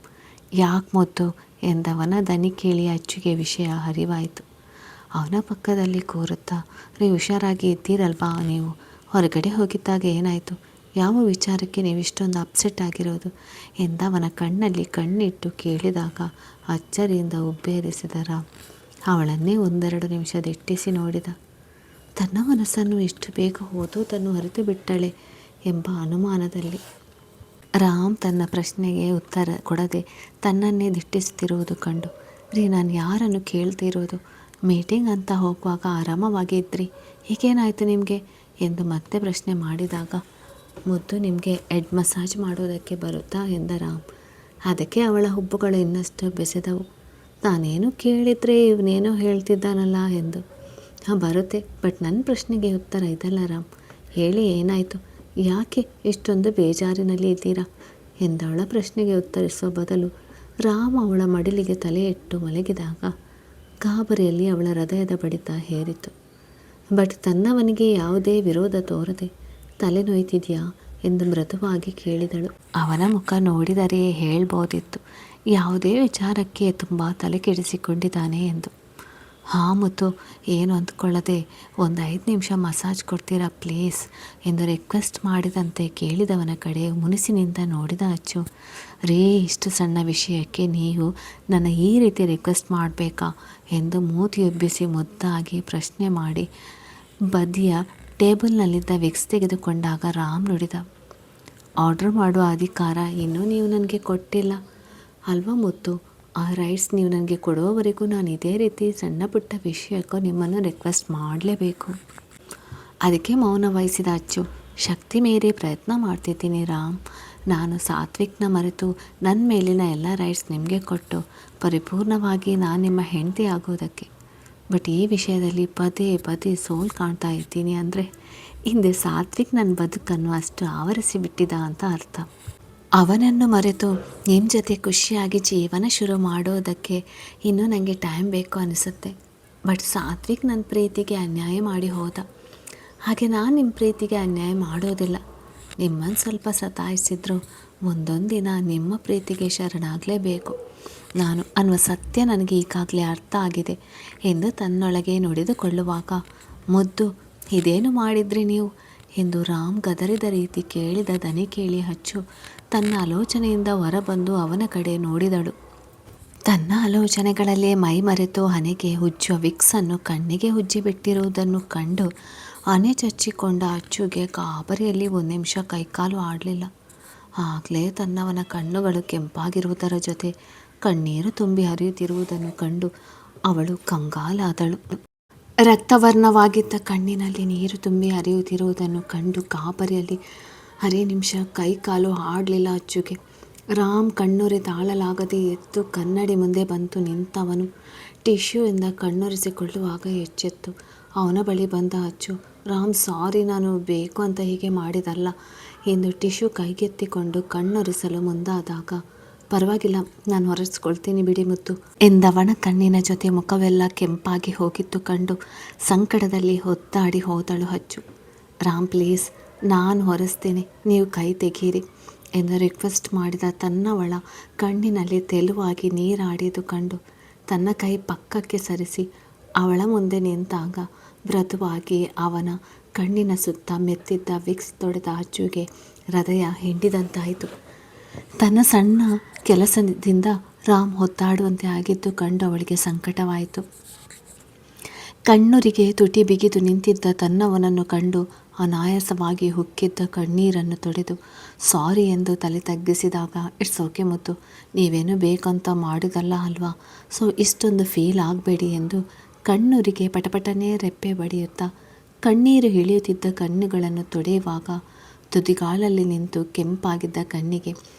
A: ಯಾಕೆ ಮುದ್ದು ಎಂದವನ ದನಿ ಕೇಳಿ ಅಚ್ಚುಗೆ ವಿಷಯ ಅರಿವಾಯಿತು. ಅವನ ಪಕ್ಕದಲ್ಲಿ ಕೂರುತ್ತಾ, ಹುಷಾರಾಗಿ ಇದ್ದೀರಲ್ವಾ ನೀವು, ಹೊರಗಡೆ ಹೋಗಿದ್ದಾಗ ಏನಾಯಿತು? ಯಾವ ವಿಚಾರಕ್ಕೆ ನೀವು ಇಷ್ಟೊಂದು ಅಪ್ಸೆಟ್ ಆಗಿರೋದು ಎಂದ ಅವನ ಕಣ್ಣಲ್ಲಿ ಕಣ್ಣಿಟ್ಟು ಕೇಳಿದಾಗ ಅಚ್ಚರಿಯಿಂದ ಉಬ್ಬೇರಿಸಿದ ರಾಮ್ ಅವಳನ್ನೇ 1-2 ನಿಮಿಷ ದಿಟ್ಟಿಸಿ ನೋಡಿದ. ತನ್ನ ಮನಸ್ಸನ್ನು ಇಷ್ಟು ಬೇಗ ಓದೋದನ್ನು ಅರಿತು ಬಿಟ್ಟಳೆ ಎಂಬ ಅನುಮಾನದಲ್ಲಿ. ರಾಮ್ ತನ್ನ ಪ್ರಶ್ನೆಗೆ ಉತ್ತರ ಕೊಡದೆ ತನ್ನನ್ನೇ ದಿಟ್ಟಿಸುತ್ತಿರುವುದು ಕಂಡು, ರೀ ನಾನು ಯಾರನ್ನು ಕೇಳ್ತಿರೋದು? ಮೀಟಿಂಗ್ ಅಂತ ಹೋಗುವಾಗ ಆರಾಮವಾಗಿ ಇದ್ರಿ, ಹೀಗೇನಾಯಿತು ನಿಮಗೆ ಎಂದು ಮತ್ತೆ ಪ್ರಶ್ನೆ ಮಾಡಿದಾಗ, ಮುದ್ದು ನಿಮಗೆ ಹೆಡ್ ಮಸಾಜ್ ಮಾಡೋದಕ್ಕೆ ಬರುತ್ತಾ ಎಂದ ರಾಮ್. ಅದಕ್ಕೆ ಅವಳ ಹುಬ್ಬುಗಳು ಇನ್ನಷ್ಟು ಬೆಸೆದವು. ನಾನೇನು ಕೇಳಿದರೆ ಇವನೇನೋ ಹೇಳ್ತಿದ್ದಾನಲ್ಲ ಎಂದು. ಹಾಂ ಬರುತ್ತೆ, ಬಟ್ ನನ್ನ ಪ್ರಶ್ನೆಗೆ ಉತ್ತರ ಇದಲ್ಲ ರಾಮ್. ಹೇಳಿ ಏನಾಯಿತು? ಯಾಕೆ ಇಷ್ಟೊಂದು ಬೇಜಾರಿನಲ್ಲಿ ಇದ್ದೀರಾ ಎಂದವಳ ಪ್ರಶ್ನೆಗೆ ಉತ್ತರಿಸುವ ಬದಲು ರಾಮ್ ಅವಳ ಮಡಿಲಿಗೆ ತಲೆ ಇಟ್ಟು ಮಲಗಿದಾಗ ಗಾಬರಿಯಲ್ಲಿ ಅವಳ ಹೃದಯದ ಬಡಿತ ಹೇರಿತು. ಬಟ್ ತನ್ನವನಿಗೆ ಯಾವುದೇ ವಿರೋಧ ತೋರದೆ, ತಲೆ ನೋಯ್ತಿದೆಯಾ ಎಂದು ಮೃದುವಾಗಿ ಕೇಳಿದಳು. ಅವನ ಮುಖ ನೋಡಿದರೆ ಹೇಳ್ಬೋದಿತ್ತು ಯಾವುದೇ ವಿಚಾರಕ್ಕೆ ತುಂಬ ತಲೆ ಕೆಡಿಸಿಕೊಂಡಿದ್ದಾನೆ ಎಂದು. ಹಾಂ ಮುತ್ತು, ಏನು ಅಂದ್ಕೊಳ್ಳದೆ 5 ನಿಮಿಷ ಮಸಾಜ್ ಕೊಡ್ತೀರಾ ಪ್ಲೀಸ್ ಎಂದು ರಿಕ್ವೆಸ್ಟ್ ಮಾಡಿದಂತೆ ಕೇಳಿದವನ ಕಡೆ ಮುನಿಸಿನಿಂದ ನೋಡಿದ ಅಚ್ಚು. ರೀ, ಇಷ್ಟು ಸಣ್ಣ ವಿಷಯಕ್ಕೆ ನೀವು ನನ್ನ ಈ ರೀತಿ ರಿಕ್ವೆಸ್ಟ್ ಮಾಡಬೇಕಾ ಎಂದು ಮೂತಿಯೊಬ್ಬಿಸಿ ಮುದ್ದಾಗಿ ಪ್ರಶ್ನೆ ಮಾಡಿ ಬದಿಯ ಟೇಬಲ್ನಲ್ಲಿದ್ದ ವಿಕ್ಸ್ ತೆಗೆದುಕೊಂಡಾಗ ರಾಮ್ ನುಡಿದ, ಆರ್ಡರ್ ಮಾಡುವ ಅಧಿಕಾರ ಇನ್ನೂ ನೀವು ನನಗೆ ಕೊಟ್ಟಿಲ್ಲ ಅಲ್ವಾ ಮುತ್ತು? ಆ ರೈಟ್ಸ್ ನೀವು ನನಗೆ ಕೊಡುವವರೆಗೂ ನಾನು ಇದೇ ರೀತಿ ಸಣ್ಣ ಪುಟ್ಟ ವಿಷಯಕ್ಕೂ ನಿಮ್ಮನ್ನು ರಿಕ್ವೆಸ್ಟ್ ಮಾಡಲೇಬೇಕು. ಅದಕ್ಕೆ ಮೌನ ವಹಿಸಿದ ಅಚ್ಚು. ಶಕ್ತಿ ಮೀರಿ ಪ್ರಯತ್ನ ಮಾಡ್ತಿದ್ದೀನಿ ರಾಮ್. ನಾನು ಸಾತ್ವಿಕ್ನ ಮರೆತು ನನ್ನ ಮೇಲಿನ ಎಲ್ಲ ರೈಟ್ಸ್ ನಿಮಗೆ ಕೊಟ್ಟು ಪರಿಪೂರ್ಣವಾಗಿ ನಾನು ನಿಮ್ಮ ಹೆಂಡತಿ ಆಗೋದಕ್ಕೆ. ಬಟ್ ಈ ವಿಷಯದಲ್ಲಿ ಪದೇ ಪದೇ ಸೋಲು ಕಾಣ್ತಾ ಇದ್ದೀನಿ ಅಂದರೆ ಹಿಂದೆ ಸಾತ್ವಿಕ್ ನನ್ನ ಬದುಕನ್ನು ಅಷ್ಟು ಆವರಿಸಿ ಬಿಟ್ಟಿದ್ದ ಅಂತ ಅರ್ಥ. ಅವನನ್ನು ಮರೆತು ನಿಮ್ಮ ಜೊತೆ ಖುಷಿಯಾಗಿ ಜೀವನ ಶುರು ಮಾಡೋದಕ್ಕೆ ಇನ್ನೂ ನನಗೆ ಟೈಮ್ ಬೇಕು ಅನಿಸುತ್ತೆ. ಬಟ್ ಸಾತ್ವಿಕ್ ನನ್ನ ಪ್ರೀತಿಗೆ ಅನ್ಯಾಯ ಮಾಡಿ ಹೋದ. ಹಾಗೆ ನಾನು ನಿಮ್ಮ ಪ್ರೀತಿಗೆ ಅನ್ಯಾಯ ಮಾಡೋದಿಲ್ಲ. ನಿಮ್ಮನ್ನು ಸ್ವಲ್ಪ ಸತಾಯಿಸಿದ್ರು ಒಂದೊಂದು ದಿನ ನಿಮ್ಮ ಪ್ರೀತಿಗೆ ಶರಣಾಗಲೇಬೇಕು ನಾನು ಅನ್ನುವ ಸತ್ಯ ನನಗೆ ಈಗಾಗಲೇ ಅರ್ಥ ಆಗಿದೆ ಎಂದು ತನ್ನೊಳಗೆ ನುಡಿದುಕೊಳ್ಳುವಾಗ, ಮುದ್ದು ಇದೇನು ಮಾಡಿದ್ರಿ ನೀವು ಎಂದು ರಾಮ್ ಗದರಿದ ರೀತಿ ಕೇಳಿದ ದನಿ ಕೇಳಿ ಅಚ್ಚು ತನ್ನ ಆಲೋಚನೆಯಿಂದ ಹೊರಬಂದು ಅವನ ಕಡೆ ನೋಡಿದಳು. ತನ್ನ ಆಲೋಚನೆಗಳಲ್ಲೇ ಮೈ ಮರೆತು ಹಣೆಗೆ ಉಜ್ಜುವ ವಿಕ್ಸನ್ನು ಕಣ್ಣಿಗೆ ಉಜ್ಜಿ ಬಿಟ್ಟಿರುವುದನ್ನು ಕಂಡು ಹಣೆ ಚಚ್ಚಿಕೊಂಡ ಅಚ್ಚುಗೆ ಗಾಬರಿಯಲ್ಲಿ 1 ನಿಮಿಷ ಕೈಕಾಲು ಆಡಲಿಲ್ಲ. ಆಗಲೇ ತನ್ನವನ ಕಣ್ಣುಗಳು ಕೆಂಪಾಗಿರುವುದರ ಜೊತೆ ಕಣ್ಣೀರು ತುಂಬಿ ಹರಿಯುತ್ತಿರುವುದನ್ನು ಕಂಡು ಅವಳು ಕಂಗಾಲಾದಳು. ರಕ್ತವರ್ಣವಾಗಿದ್ದ ಕಣ್ಣಿನಲ್ಲಿ ನೀರು ತುಂಬಿ ಹರಿಯುತ್ತಿರುವುದನ್ನು ಕಂಡು ಗಾಬರಿಯಲ್ಲಿ 1 ನಿಮಿಷ ಕೈಕಾಲು ಆಡಲಿಲ್ಲ ಅಚ್ಚುಗೆ. ರಾಮ್ ಕಣ್ಣುರಿ ತಾಳಲಾಗದೆ ಎದ್ದು ಕನ್ನಡಿ ಮುಂದೆ ಬಂತು ನಿಂತವನು ಟಿಶ್ಯೂಯಿಂದ ಕಣ್ಣೊರೆಸಿಕೊಳ್ಳುವಾಗ ಎಚ್ಚೆತ್ತು ಅವನ ಬಳಿ ಬಂದ ಅಚ್ಚು. ರಾಮ್ ಸಾರಿ, ನಾನು ಬೇಕು ಅಂತ ಹೀಗೆ ಮಾಡಿದಲ್ಲ ಎಂದು ಟಿಶ್ಯೂ ಕೈಗೆತ್ತಿಕೊಂಡು ಕಣ್ಣೊರೆಸಲು ಮುಂದಾದಾಗ, ಪರವಾಗಿಲ್ಲ ನಾನು ಹೊರಸ್ಕೊಳ್ತೀನಿ ಬಿಡಿ ಮುತ್ತು ಎಂದವನ ಕಣ್ಣಿನ ಜೊತೆ ಮುಖವೆಲ್ಲ ಕೆಂಪಾಗಿ ಹೋಗಿತ್ತು ಕಂಡು ಸಂಕಟದಲ್ಲಿ ಒದ್ದಾಡಿ ಹೋದಳು ಅಚ್ಚು. ರಾಮ್ ಪ್ಲೀಸ್, ನಾನು ಹೊರಸ್ತೀನಿ, ನೀವು ಕೈ ತೆಗೀರಿ ಎಂದು ರಿಕ್ವೆಸ್ಟ್ ಮಾಡಿದ ತನ್ನವಳ ಕಣ್ಣಿನಲ್ಲಿ ತೆಲುವಾಗಿ ನೀರಾಡಿದು ಕಂಡು ತನ್ನ ಕೈ ಪಕ್ಕಕ್ಕೆ ಸರಿಸಿ ಅವಳ ಮುಂದೆ ನಿಂತಾಗ ಮೃದುವಾಗಿ ಅವನ ಕಣ್ಣಿನ ಸುತ್ತ ಮೆತ್ತಿದ್ದ ವಿಕ್ಸ್ ತೊಡೆದ ಅಚ್ಚುಗೆ ಹೃದಯ ಹಿಂಡಿದಂತಾಯಿತು. ತನ್ನ ಸಣ್ಣ ಕೆಲಸದಿಂದ ರಾಮ್ ಹೊತ್ತಾಡುವಂತೆ ಆಗಿದ್ದು ಕಂಡು ಅವಳಿಗೆ ಸಂಕಟವಾಯಿತು. ಕಣ್ಣುರಿಗೆ ತುಟಿ ಬಿಗಿದು ನಿಂತಿದ್ದ ತನ್ನವನನ್ನು ಕಂಡು ಅನಾಯಾಸವಾಗಿ ಹುಕ್ಕಿದ್ದ ಕಣ್ಣೀರನ್ನು ತೊಡೆದು ಸಾರಿ ಎಂದು ತಲೆ ತಗ್ಗಿಸಿದಾಗ, ಇಟ್ಸ್ ಓಕೆ ಮುತ್ತು, ನೀವೇನು ಬೇಕಂತ ಮಾಡಿದಲ್ಲ ಅಲ್ವಾ, ಸೊ ಇಷ್ಟೊಂದು ಫೀಲ್ ಆಗಬೇಡಿ ಎಂದು ಕಣ್ಣುರಿಗೆ ಪಟಪಟನೇ ರೆಪ್ಪೆ ಬಡಿಯುತ್ತಾ ಕಣ್ಣೀರು ಇಳಿಯುತ್ತಿದ್ದ ಕಣ್ಣುಗಳನ್ನು ತೊಡೆಯುವಾಗ ತುದಿಗಾಲಲ್ಲಿ ನಿಂತು ಕೆಂಪಾಗಿದ್ದ ಕಣ್ಣಿಗೆ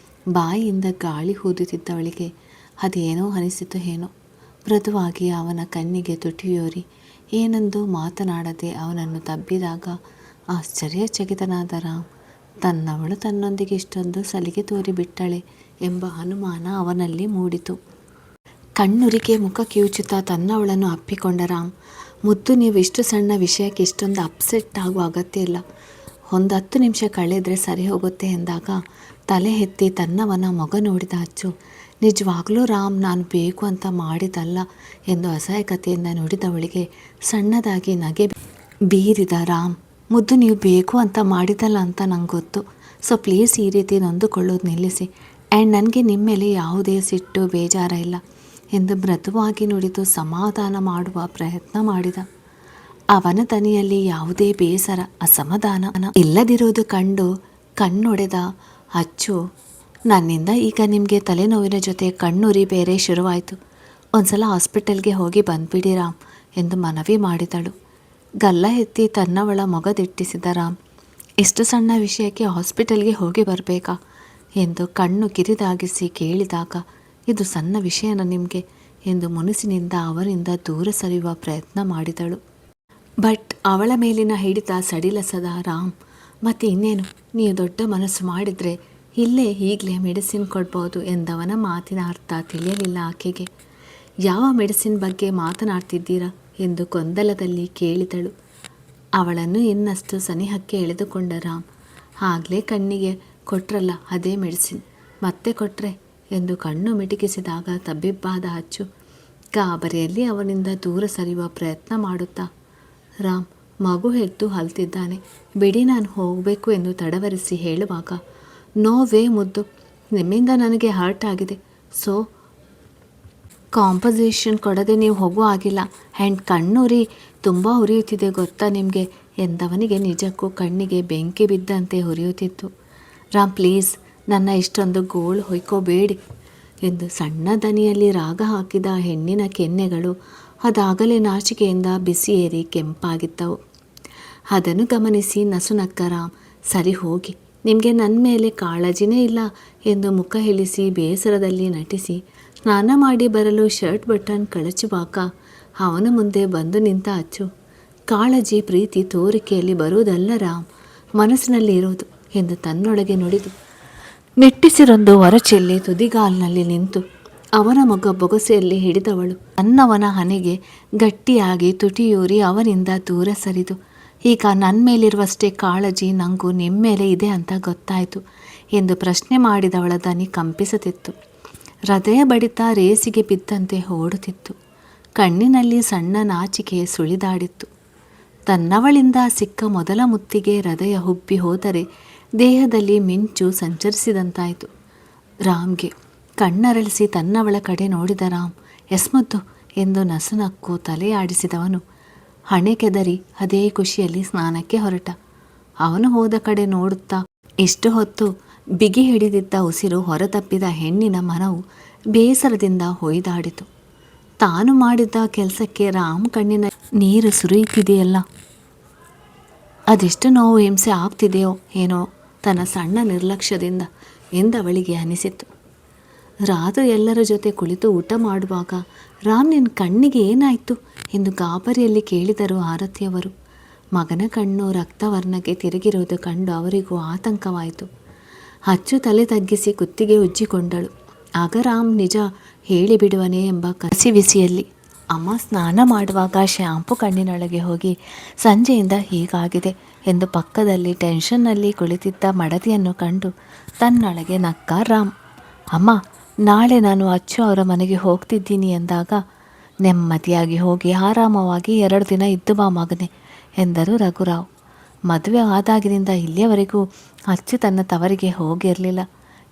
A: ಬಾಯಿಯಿಂದ ಗಾಳಿ ಊದುತ್ತಿದ್ದವಳಿಗೆ ಅದೇನೋ ಅನಿಸಿತು. ಏನೋ ಮೃದುವಾಗಿ ಅವನ ಕಣ್ಣಿಗೆ ತುಟಿಯೋರಿ ಏನೆಂದು ಮಾತನಾಡದೆ ಅವನನ್ನು ತಬ್ಬಿದಾಗ ಆಶ್ಚರ್ಯಚಕಿತನಾದ ರಾಮ್ ತನ್ನವಳು ತನ್ನೊಂದಿಗೆ ಇಷ್ಟೊಂದು ಸಲಿಗೆ ತೋರಿಬಿಟ್ಟಳೆ ಎಂಬ ಅನುಮಾನ ಅವನಲ್ಲಿ ಮೂಡಿತು. ಕಣ್ಣುರಿಗೆ ಮುಖ ಕಿವುಚುತ್ತಾ ತನ್ನವಳನ್ನು ಅಪ್ಪಿಕೊಂಡ ರಾಮ್, ಮುದ್ದು ನೀವು ಇಷ್ಟು ಸಣ್ಣ ವಿಷಯಕ್ಕೆ ಇಷ್ಟೊಂದು ಅಪ್ಸೆಟ್ ಆಗುವ ಅಗತ್ಯ ಇಲ್ಲ, 10 ನಿಮಿಷ ಕಳೆದರೆ ಸರಿ ಹೋಗುತ್ತೆ ಎಂದಾಗ ತಲೆ ಎತ್ತಿ ತನ್ನವನ ಮೊಗ ನೋಡಿದ ಅಚ್ಚು. ನಿಜವಾಗ್ಲೂ ರಾಮ್, ನಾನು ಬೇಕು ಅಂತ ಮಾಡಿದಲ್ಲ ಎಂದು ಅಸಹಾಯಕತೆಯಿಂದ ನುಡಿದವಳಿಗೆ ಸಣ್ಣದಾಗಿ ನಗೆ ಬೀರಿದ ರಾಮ್, ಮುದ್ದು ನೀವು ಬೇಕು ಅಂತ ಮಾಡಿದಲ್ಲ ಅಂತ ನಂಗೆ ಗೊತ್ತು. ಸೊ ಪ್ಲೀಸ್ ಈ ರೀತಿ ನೊಂದುಕೊಳ್ಳೋದು ನಿಲ್ಲಿಸಿ. ಆ್ಯಂಡ್ ನನಗೆ ನಿಮ್ಮ ಮೇಲೆ ಯಾವುದೇ ಸಿಟ್ಟು ಬೇಜಾರ ಇಲ್ಲ ಎಂದು ಮೃದುವಾಗಿ ನುಡಿದು ಸಮಾಧಾನ ಮಾಡುವ ಪ್ರಯತ್ನ ಮಾಡಿದ. ಅವನ ದನಿಯಲ್ಲಿ ಯಾವುದೇ ಬೇಸರ, ಅಸಮಾಧಾನ ಇಲ್ಲದಿರುವುದು ಕಂಡು ಕಣ್ಣೊಡೆದ ಅಚ್ಚು, ನನ್ನಿಂದ ಈಗ ನಿಮಗೆ ತಲೆನೋವಿನ ಜೊತೆ ಕಣ್ಣುರಿ ಬೇರೆ ಶುರುವಾಯಿತು. ಒಂದ್ಸಲ ಹಾಸ್ಪಿಟಲ್ಗೆ ಹೋಗಿ ಬಂದುಬಿಡಿ ರಾಮ್ ಎಂದು ಮನವಿ ಮಾಡಿದಳು. ಗಲ್ಲ ಎತ್ತಿ ತನ್ನವಳ ಮೊಗದಿಟ್ಟಿಸಿದ ರಾಮ್, ಇಷ್ಟು ಸಣ್ಣ ವಿಷಯಕ್ಕೆ ಹಾಸ್ಪಿಟಲ್ಗೆ ಹೋಗಿ ಬರಬೇಕಾ ಎಂದು ಕಣ್ಣು ಕಿರಿದಾಗಿಸಿ ಕೇಳಿದಾಗ, ಇದು ಸಣ್ಣ ವಿಷಯನ ನಿಮಗೆ ಎಂದು ಮುನಿಸಿನಿಂದ ಅವರಿಂದ ದೂರ ಸರಿಯುವ ಪ್ರಯತ್ನ ಮಾಡಿದಳು. ಬಟ್ ಅವಳ ಮೇಲಿನ ಹಿಡಿತ ಸಡಿಲಸದ ರಾಮ್, ಮತ್ತು ಇನ್ನೇನು, ನೀವು ದೊಡ್ಡ ಮನಸ್ಸು ಮಾಡಿದರೆ ಇಲ್ಲೇ ಈಗಲೇ ಮೆಡಿಸಿನ್ ಕೊಡ್ಬೋದು ಎಂದವನ ಮಾತಿನ ಅರ್ಥ ತಿಳಿಯಲಿಲ್ಲ ಆಕೆಗೆ. ಯಾವ ಮೆಡಿಸಿನ್ ಬಗ್ಗೆ ಮಾತನಾಡ್ತಿದ್ದೀರಾ ಎಂದು ಗೊಂದಲದಲ್ಲಿ ಕೇಳಿದಳು. ಅವಳನ್ನು ಇನ್ನಷ್ಟು ಸನಿಹಕ್ಕೆ ಎಳೆದುಕೊಂಡ ರಾಮ್, ಆಗಲೇ ಕಣ್ಣಿಗೆ ಕೊಟ್ರಲ್ಲ ಅದೇ ಮೆಡಿಸಿನ್, ಮತ್ತೆ ಕೊಟ್ರೆ ಎಂದು ಕಣ್ಣು ಮಿಟುಕಿಸಿದಾಗ ತಬ್ಬಿಬ್ಬಾದ ಅಚ್ಚು ಗಾಬರಿಯಲ್ಲಿ ಅವನಿಂದ ದೂರ ಸರಿಯುವ ಪ್ರಯತ್ನ ಮಾಡುತ್ತಾ, ರಾಮ್ ಮಗು ಎದ್ದು ಹಲ್ತಿದ್ದಾನೆ, ಬಿಡಿ ನಾನು ಹೋಗಬೇಕು ಎಂದು ತಡವರಿಸಿ ಹೇಳುವಾಗ, ನೋ ವೇ ಮುದ್ದು, ನಿಮ್ಮಿಂದ ನನಗೆ ಹರ್ಟ್ ಆಗಿದೆ, ಸೊ ಕಾಂಪನ್ಸೇಷನ್ ಕೊಡದೆ ನೀವು ಹೋಗೋ ಆಗಿಲ್ಲ. ಆ್ಯಂಡ್ ಕಣ್ಣುರಿ ತುಂಬ ಉರಿಯುತ್ತಿದೆ ಗೊತ್ತಾ ನಿಮಗೆ ಎಂದವನಿಗೆ ನಿಜಕ್ಕೂ ಕಣ್ಣಿಗೆ ಬೆಂಕಿ ಬಿದ್ದಂತೆ ಉರಿಯುತ್ತಿತ್ತು. ರಾಮ್ ಪ್ಲೀಸ್ ನನ್ನ ಇಷ್ಟೊಂದು ಗೋಳು ಹೊಯ್ಕೋಬೇಡಿ ಎಂದು ಸಣ್ಣ ದನಿಯಲ್ಲಿ ರಾಗ ಹಾಕಿದ ಹೆಣ್ಣಿನ ಕೆನ್ನೆಗಳು ಅದಾಗಲೇ ನಾಚಿಕೆಯಿಂದ ಬಿಸಿಯೇರಿ ಕೆಂಪಾಗಿದ್ದವು. ಅದನ್ನು ಗಮನಿಸಿ ನಸುನಕ್ಕ ರಾಮ್, ಸರಿ ಹೋಗಿ, ನಿಮಗೆ ನನ್ನ ಮೇಲೆ ಕಾಳಜಿನೇ ಇಲ್ಲ ಎಂದು ಮುಖ ಇಳಿಸಿ ಬೇಸರದಲ್ಲಿ ನಟಿಸಿ ಸ್ನಾನ ಮಾಡಿ ಬರಲು ಶರ್ಟ್ ಬಟನ್ ಕಳಚುವಾಗ ಅವನ ಮುಂದೆ ಬಂದು ನಿಂತ ಅಚ್ಚು, ಕಾಳಜಿ ಪ್ರೀತಿ ತೋರಿಕೆಯಲ್ಲಿ ಬರುವುದಲ್ಲ ರಾಮ್, ಮನಸ್ಸಿನಲ್ಲಿ ಇರೋದು ಎಂದು ತನ್ನೊಳಗೆ ನುಡಿದು ನಿಟ್ಟಿಸಿರೊಂದು ಹೊರಚೆಲ್ಲಿ ತುದಿಗಾಲಿನಲ್ಲಿ ನಿಂತು ಅವನ ಮೊಗ ಬೊಗಸೆಯಲ್ಲಿ ಹಿಡಿದವಳು ಅನ್ನವನ ಹಣೆಗೆ ಗಟ್ಟಿಯಾಗಿ ತುಟಿಯೂರಿ ಅವನಿಂದ ದೂರ ಸರಿದು, ಈಗ ನನ್ನ ಮೇಲಿರುವಷ್ಟೇ ಕಾಳಜಿ ನನಗೂ ನಿಮ್ಮ ಮೇಲೆ ಇದೆ ಅಂತ ಗೊತ್ತಾಯಿತು ಎಂದು ಪ್ರಶ್ನೆ ಮಾಡಿದವಳ ದನಿ ಕಂಪಿಸುತ್ತಿತ್ತು. ಹೃದಯ ಬಡಿತ ರೇಸಿಗೆ ಬಿದ್ದಂತೆ ಓಡುತ್ತಿತ್ತು. ಕಣ್ಣಿನಲ್ಲಿ ಸಣ್ಣ ನಾಚಿಕೆ ಸುಳಿದಾಡಿತ್ತು. ತನ್ನವಳಿಂದ ಸಿಕ್ಕ ಮೊದಲ ಮುತ್ತಿಗೆ ಹೃದಯ ಹುಬ್ಬಿ ಹೋದರೆ ದೇಹದಲ್ಲಿ ಮಿಂಚು ಸಂಚರಿಸಿದಂತಾಯಿತು. ರಾಮ್ಗೆ ಕಣ್ಣರಳಿಸಿ ತನ್ನವಳ ಕಡೆ ನೋಡಿದ ರಾಮ್, ಎಸ್ ಮುದ್ದು ಎಂದು ನಸುನಕ್ಕು ತಲೆಯಾಡಿಸಿದವನು ಹಣೆ ಕೆದರಿ ಅದೇ ಖುಷಿಯಲ್ಲಿ ಸ್ನಾನಕ್ಕೆ ಹೊರಟ. ಅವನು ಹೋದ ಕಡೆ ನೋಡುತ್ತಾ ಇಷ್ಟು ಹೊತ್ತು ಬಿಗಿ ಹಿಡಿದಿದ್ದ ಉಸಿರು ಹೊರತಪ್ಪಿದ ಹೆಣ್ಣಿನ ಮನವು ಬೇಸರದಿಂದ ಹೊಯ್ದಾಡಿತು. ತಾನು ಮಾಡಿದ್ದ ಕೆಲಸಕ್ಕೆ ರಾಮ್ ಕಣ್ಣಿನ ನೀರು ಸುರಿಯುತ್ತಿದೆಯಲ್ಲ, ಅದೆಷ್ಟು ನೋವು ಹಿಂಸೆ ಆಗ್ತಿದೆಯೋ ಏನೋ ತನ್ನ ಸಣ್ಣ ನಿರ್ಲಕ್ಷ್ಯದಿಂದ ಎಂದವಳಿಗೆ ಅನಿಸಿತು. ರಾತ್ರಿ ಎಲ್ಲರ ಜೊತೆ ಕುಳಿತು ಊಟ ಮಾಡುವಾಗ, ರಾಮ್ ನಿನ್ನ ಕಣ್ಣಿಗೆ ಏನಾಯಿತು ಎಂದು ಗಾಬರಿಯಲ್ಲಿ ಕೇಳಿದರು ಆರತಿಯವರು. ಮಗನ ಕಣ್ಣು ರಕ್ತವರ್ಣಕ್ಕೆ ತಿರುಗಿರುವುದು ಕಂಡು ಅವರಿಗೂ ಆತಂಕವಾಯಿತು. ಅಚ್ಚು ತಲೆ ತಗ್ಗಿಸಿ ಕುತ್ತಿಗೆ ಉಜ್ಜಿಕೊಂಡಳು. ಆಗ ರಾಮ್ ನಿಜ ಹೇಳಿಬಿಡುವನೇ ಎಂಬ ಕಸಿವಿಸಿಯಲ್ಲಿ, ಅಮ್ಮ ಸ್ನಾನ ಮಾಡುವಾಗ ಶ್ಯಾಂಪು ಕಣ್ಣಿನೊಳಗೆ ಹೋಗಿ ಸಂಜೆಯಿಂದ ಹೀಗಾಗಿದೆ ಎಂದು ಪಕ್ಕದಲ್ಲಿ ಟೆನ್ಷನ್ನಲ್ಲಿ ಕುಳಿತಿದ್ದ ಮಡದಿಯನ್ನು ಕಂಡು ತನ್ನೊಳಗೆ ನಕ್ಕ ರಾಮ್. ಅಮ್ಮ ನಾಳೆ ನಾನು ಅಚ್ಚು ಅವರ ಮನೆಗೆ ಹೋಗ್ತಿದ್ದೀನಿ ಎಂದಾಗ, ನೆಮ್ಮದಿಯಾಗಿ ಹೋಗಿ ಆರಾಮವಾಗಿ 2 ದಿನ ಇದ್ದು ಬಾ ಮಗನೆ ಎಂದರು ರಘುರಾವ್. ಮದುವೆ ಆದಾಗಿನಿಂದ ಇಲ್ಲಿಯವರೆಗೂ ಅಚ್ಚು ತನ್ನ ತವರಿಗೆ ಹೋಗಿರಲಿಲ್ಲ.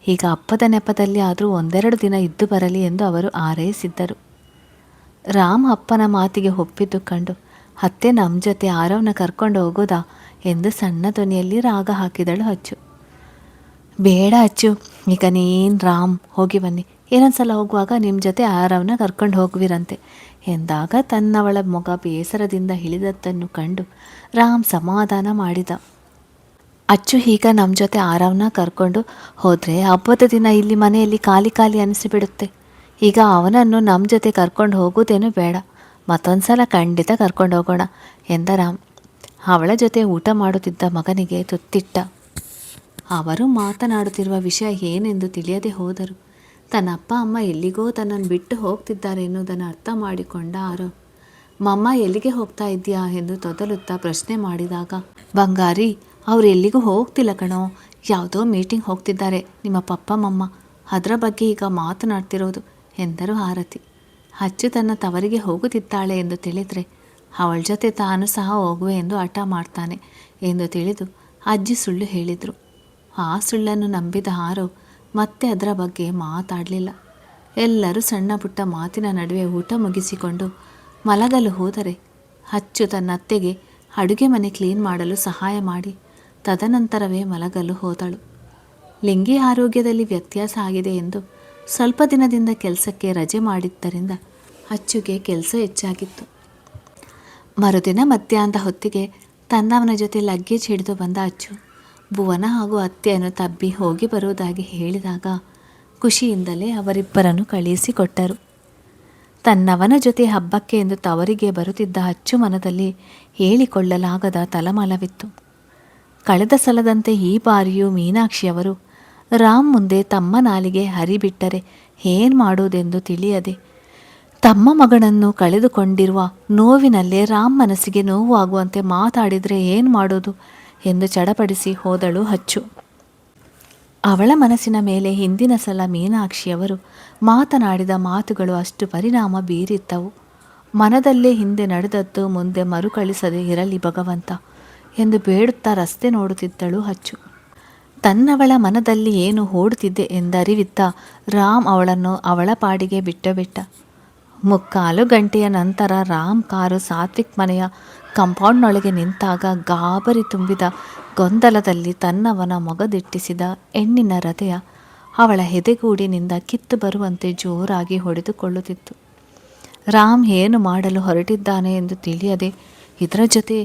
A: ಈಗ ಹಬ್ಬದ ನೆಪದಲ್ಲಿ ಆದರೂ 1-2 ದಿನ ಇದ್ದು ಬರಲಿ ಎಂದು ಅವರು ಹಾರೈಸಿದ್ದರು. ರಾಮ್ ಅಪ್ಪನ ಮಾತಿಗೆ ಒಪ್ಪಿದ್ದು ಕಂಡು, ಅತ್ತೆ ನಮ್ಮ ಜೊತೆ ಆರವನ್ನ ಕರ್ಕೊಂಡು ಹೋಗೋದಾ ಎಂದು ಸಣ್ಣ ಧ್ವನಿಯಲ್ಲಿ ರಾಗ ಹಾಕಿದಳು ಅಚ್ಚು. ಬೇಡ ಅಚ್ಚು, ಈಗ ನೀನು ರಾಮ್ ಹೋಗಿ ಬನ್ನಿ, ಏನೊಂದ್ಸಲ ಹೋಗುವಾಗ ನಿಮ್ಮ ಜೊತೆ ಆರವನ್ನ ಕರ್ಕೊಂಡು ಹೋಗುವಿರಂತೆ ಎಂದಾಗ ತನ್ನವಳ ಮೊಗ ಬೇಸರದಿಂದ ಇಳಿದದ್ದನ್ನು ಕಂಡು ರಾಮ್ ಸಮಾಧಾನ ಮಾಡಿದ. ಅಚ್ಚು ಈಗ ನಮ್ಮ ಜೊತೆ ಆರವನ್ನ ಕರ್ಕೊಂಡು ಹೋದರೆ ಹಬ್ಬದ ದಿನ ಇಲ್ಲಿ ಮನೆಯಲ್ಲಿ ಖಾಲಿ ಖಾಲಿ ಅನಿಸಿಬಿಡುತ್ತೆ. ಈಗ ಅವನನ್ನು ನಮ್ಮ ಜೊತೆ ಕರ್ಕೊಂಡು ಹೋಗೋದೇನೂ ಬೇಡ, ಮತ್ತೊಂದು ಸಲ ಖಂಡಿತ ಕರ್ಕೊಂಡು ಹೋಗೋಣ ಎಂದ ರಾಮ್. ಅವಳ ಜೊತೆ ಊಟ ಮಾಡುತ್ತಿದ್ದ ಮಗನಿಗೆ ತುತ್ತಿಟ್ಟ. ಅವರು ಮಾತನಾಡುತ್ತಿರುವ ವಿಷಯ ಏನೆಂದು ತಿಳಿಯದೆ ಹೋದರು. ತನ್ನ ಅಪ್ಪ ಅಮ್ಮ ಎಲ್ಲಿಗೋ ತನ್ನನ್ನು ಬಿಟ್ಟು ಹೋಗ್ತಿದ್ದಾರೆ ಎನ್ನುವುದನ್ನು ಅರ್ಥ ಮಾಡಿಕೊಂಡ ಆರವ್, ಮಮ್ಮ ಎಲ್ಲಿಗೆ ಹೋಗ್ತಾ ಇದ್ದೀಯಾ ಎಂದು ತೊದಲುತ್ತಾ ಪ್ರಶ್ನೆ ಮಾಡಿದಾಗ, ಬಂಗಾರಿ ಅವ್ರು ಎಲ್ಲಿಗೂ ಹೋಗ್ತಿಲ್ಲ ಕಣೋ, ಯಾವುದೋ ಮೀಟಿಂಗ್ ಹೋಗ್ತಿದ್ದಾರೆ ನಿಮ್ಮ ಪಪ್ಪ ಮಮ್ಮ, ಅದರ ಬಗ್ಗೆ ಈಗ ಮಾತನಾಡ್ತಿರೋದು ಎಂದರು ಆರತಿ. ಅಚ್ಚು ತನ್ನ ತವರಿಗೆ ಹೋಗುತ್ತಿದ್ದಾಳೆ ಎಂದು ತಿಳಿದರೆ ಅವಳ ಜೊತೆ ತಾನು ಸಹ ಹೋಗುವೆ ಎಂದು ಹಠ ಮಾಡ್ತಾನೆ ಎಂದು ತಿಳಿದು ಅಜ್ಜಿ ಸುಳ್ಳು ಹೇಳಿದರು. ಆ ಸುಳ್ಳನ್ನು ನಂಬಿದ ಆರವ್ ಮತ್ತೆ ಅದರ ಬಗ್ಗೆ ಮಾತಾಡಲಿಲ್ಲ. ಎಲ್ಲರೂ ಸಣ್ಣ ಪುಟ್ಟ ಮಾತಿನ ನಡುವೆ ಊಟ ಮುಗಿಸಿಕೊಂಡು ಮಲಗಲು ಹೋದರೆ ಅಚ್ಚು ತನ್ನ ಅತ್ತೆಗೆ ಅಡುಗೆ ಮನೆ ಕ್ಲೀನ್ ಮಾಡಲು ಸಹಾಯ ಮಾಡಿ ತದನಂತರವೇ ಮಲಗಲು ಹೋದಳು. ಲಿಂಗಿ ಆರೋಗ್ಯದಲ್ಲಿ ವ್ಯತ್ಯಾಸ ಆಗಿದೆ ಎಂದು ಸ್ವಲ್ಪ ದಿನದಿಂದ ಕೆಲಸಕ್ಕೆ ರಜೆ ಮಾಡಿದ್ದರಿಂದ ಅಚ್ಚುಗೆ ಕೆಲಸ ಹೆಚ್ಚಾಗಿತ್ತು. ಮರುದಿನ ಮಧ್ಯಾಹ್ನದ ಹೊತ್ತಿಗೆ ತನ್ನವನ ಜೊತೆ ಲಗ್ಗೇಜ್ ಹಿಡಿದು ಬಂದ ಅಚ್ಚು ಭುವನ ಹಾಗೂ ಅತ್ತೆಯನ್ನು ತಬ್ಬಿ ಹೋಗಿ ಬರುವುದಾಗಿ ಹೇಳಿದಾಗ ಖುಷಿಯಿಂದಲೇ ಅವರಿಬ್ಬರನ್ನು ಕಳುಹಿಸಿಕೊಟ್ಟರು. ತನ್ನವನ ಜೊತೆ ಹಬ್ಬಕ್ಕೆ ಎಂದು ತವರಿಗೆ ಬರುತ್ತಿದ್ದ ಅಚ್ಚು ಮನದಲ್ಲಿ ಹೇಳಿಕೊಳ್ಳಲಾಗದ ತಳಮಳವಿತ್ತು. ಕಳೆದ ಸಲದಂತೆ ಈ ಬಾರಿಯೂ ಮೀನಾಕ್ಷಿಯವರು ರಾಮ್ ಮುಂದೆ ತಮ್ಮ ನಾಲಿಗೆ ಹರಿಬಿಟ್ಟರೆ ಏನು ಮಾಡುವುದೆಂದು ತಿಳಿಯದೆ ತಮ್ಮ ಮಗನನ್ನು ಕಳೆದುಕೊಂಡಿರುವ ನೋವಿನಲ್ಲೇ ರಾಮ್ ಮನಸ್ಸಿಗೆ ನೋವು ಆಗುವಂತೆ ಮಾತಾಡಿದರೆ ಏನು ಮಾಡೋದು ಎಂದು ಚಡಪಡಿಸಿ ಹೋದಳು ಅಚ್ಚು. ಅವಳ ಮನಸ್ಸಿನ ಮೇಲೆ ಹಿಂದಿನ ಸಲ ಮೀನಾಕ್ಷಿಯವರು ಮಾತನಾಡಿದ ಮಾತುಗಳು ಅಷ್ಟು ಪರಿಣಾಮ ಬೀರಿದ್ದವು. ಮನದಲ್ಲೇ ಹಿಂದೆ ನಡೆದದ್ದು ಮುಂದೆ ಮರುಕಳಿಸದೆ ಇರಲಿ ಭಗವಂತ ಎಂದು ಬೇಡುತ್ತಾ ರಸ್ತೆ ನೋಡುತ್ತಿದ್ದಳು ಅಚ್ಚು. ತನ್ನವಳ ಮನದಲ್ಲಿ ಏನು ಓಡುತ್ತಿದೆ ಎಂದರಿವಿದ್ದ ರಾಮ್ ಅವಳನ್ನು ಅವಳ ಪಾಡಿಗೆ ಬಿಟ್ಟ. 3/4 ಗಂಟೆಯ ನಂತರ ರಾಮ್ ಕಾರು ಸಾತ್ವಿಕ್ ಮನೆಯ ಕಾಂಪೌಂಡ್ನೊಳಗೆ ನಿಂತಾಗ ಗಾಬರಿ ತುಂಬಿದ ಗೊಂದಲದಲ್ಲಿ ತನ್ನವನ ಮೊಗದಿಟ್ಟಿಸಿದ ಹೆಣ್ಣಿನ ಹೃದಯ ಅವಳ ಎದೆಗೂಡಿನಿಂದ ಕಿತ್ತು ಬರುವಂತೆ ಜೋರಾಗಿ ಹೊಡೆದುಕೊಳ್ಳುತ್ತಿತ್ತು. ರಾಮ್ ಏನು ಮಾಡಲು ಹೊರಟಿದ್ದಾನೆ ಎಂದು ತಿಳಿಯದೆ ಇದರ ಜೊತೆ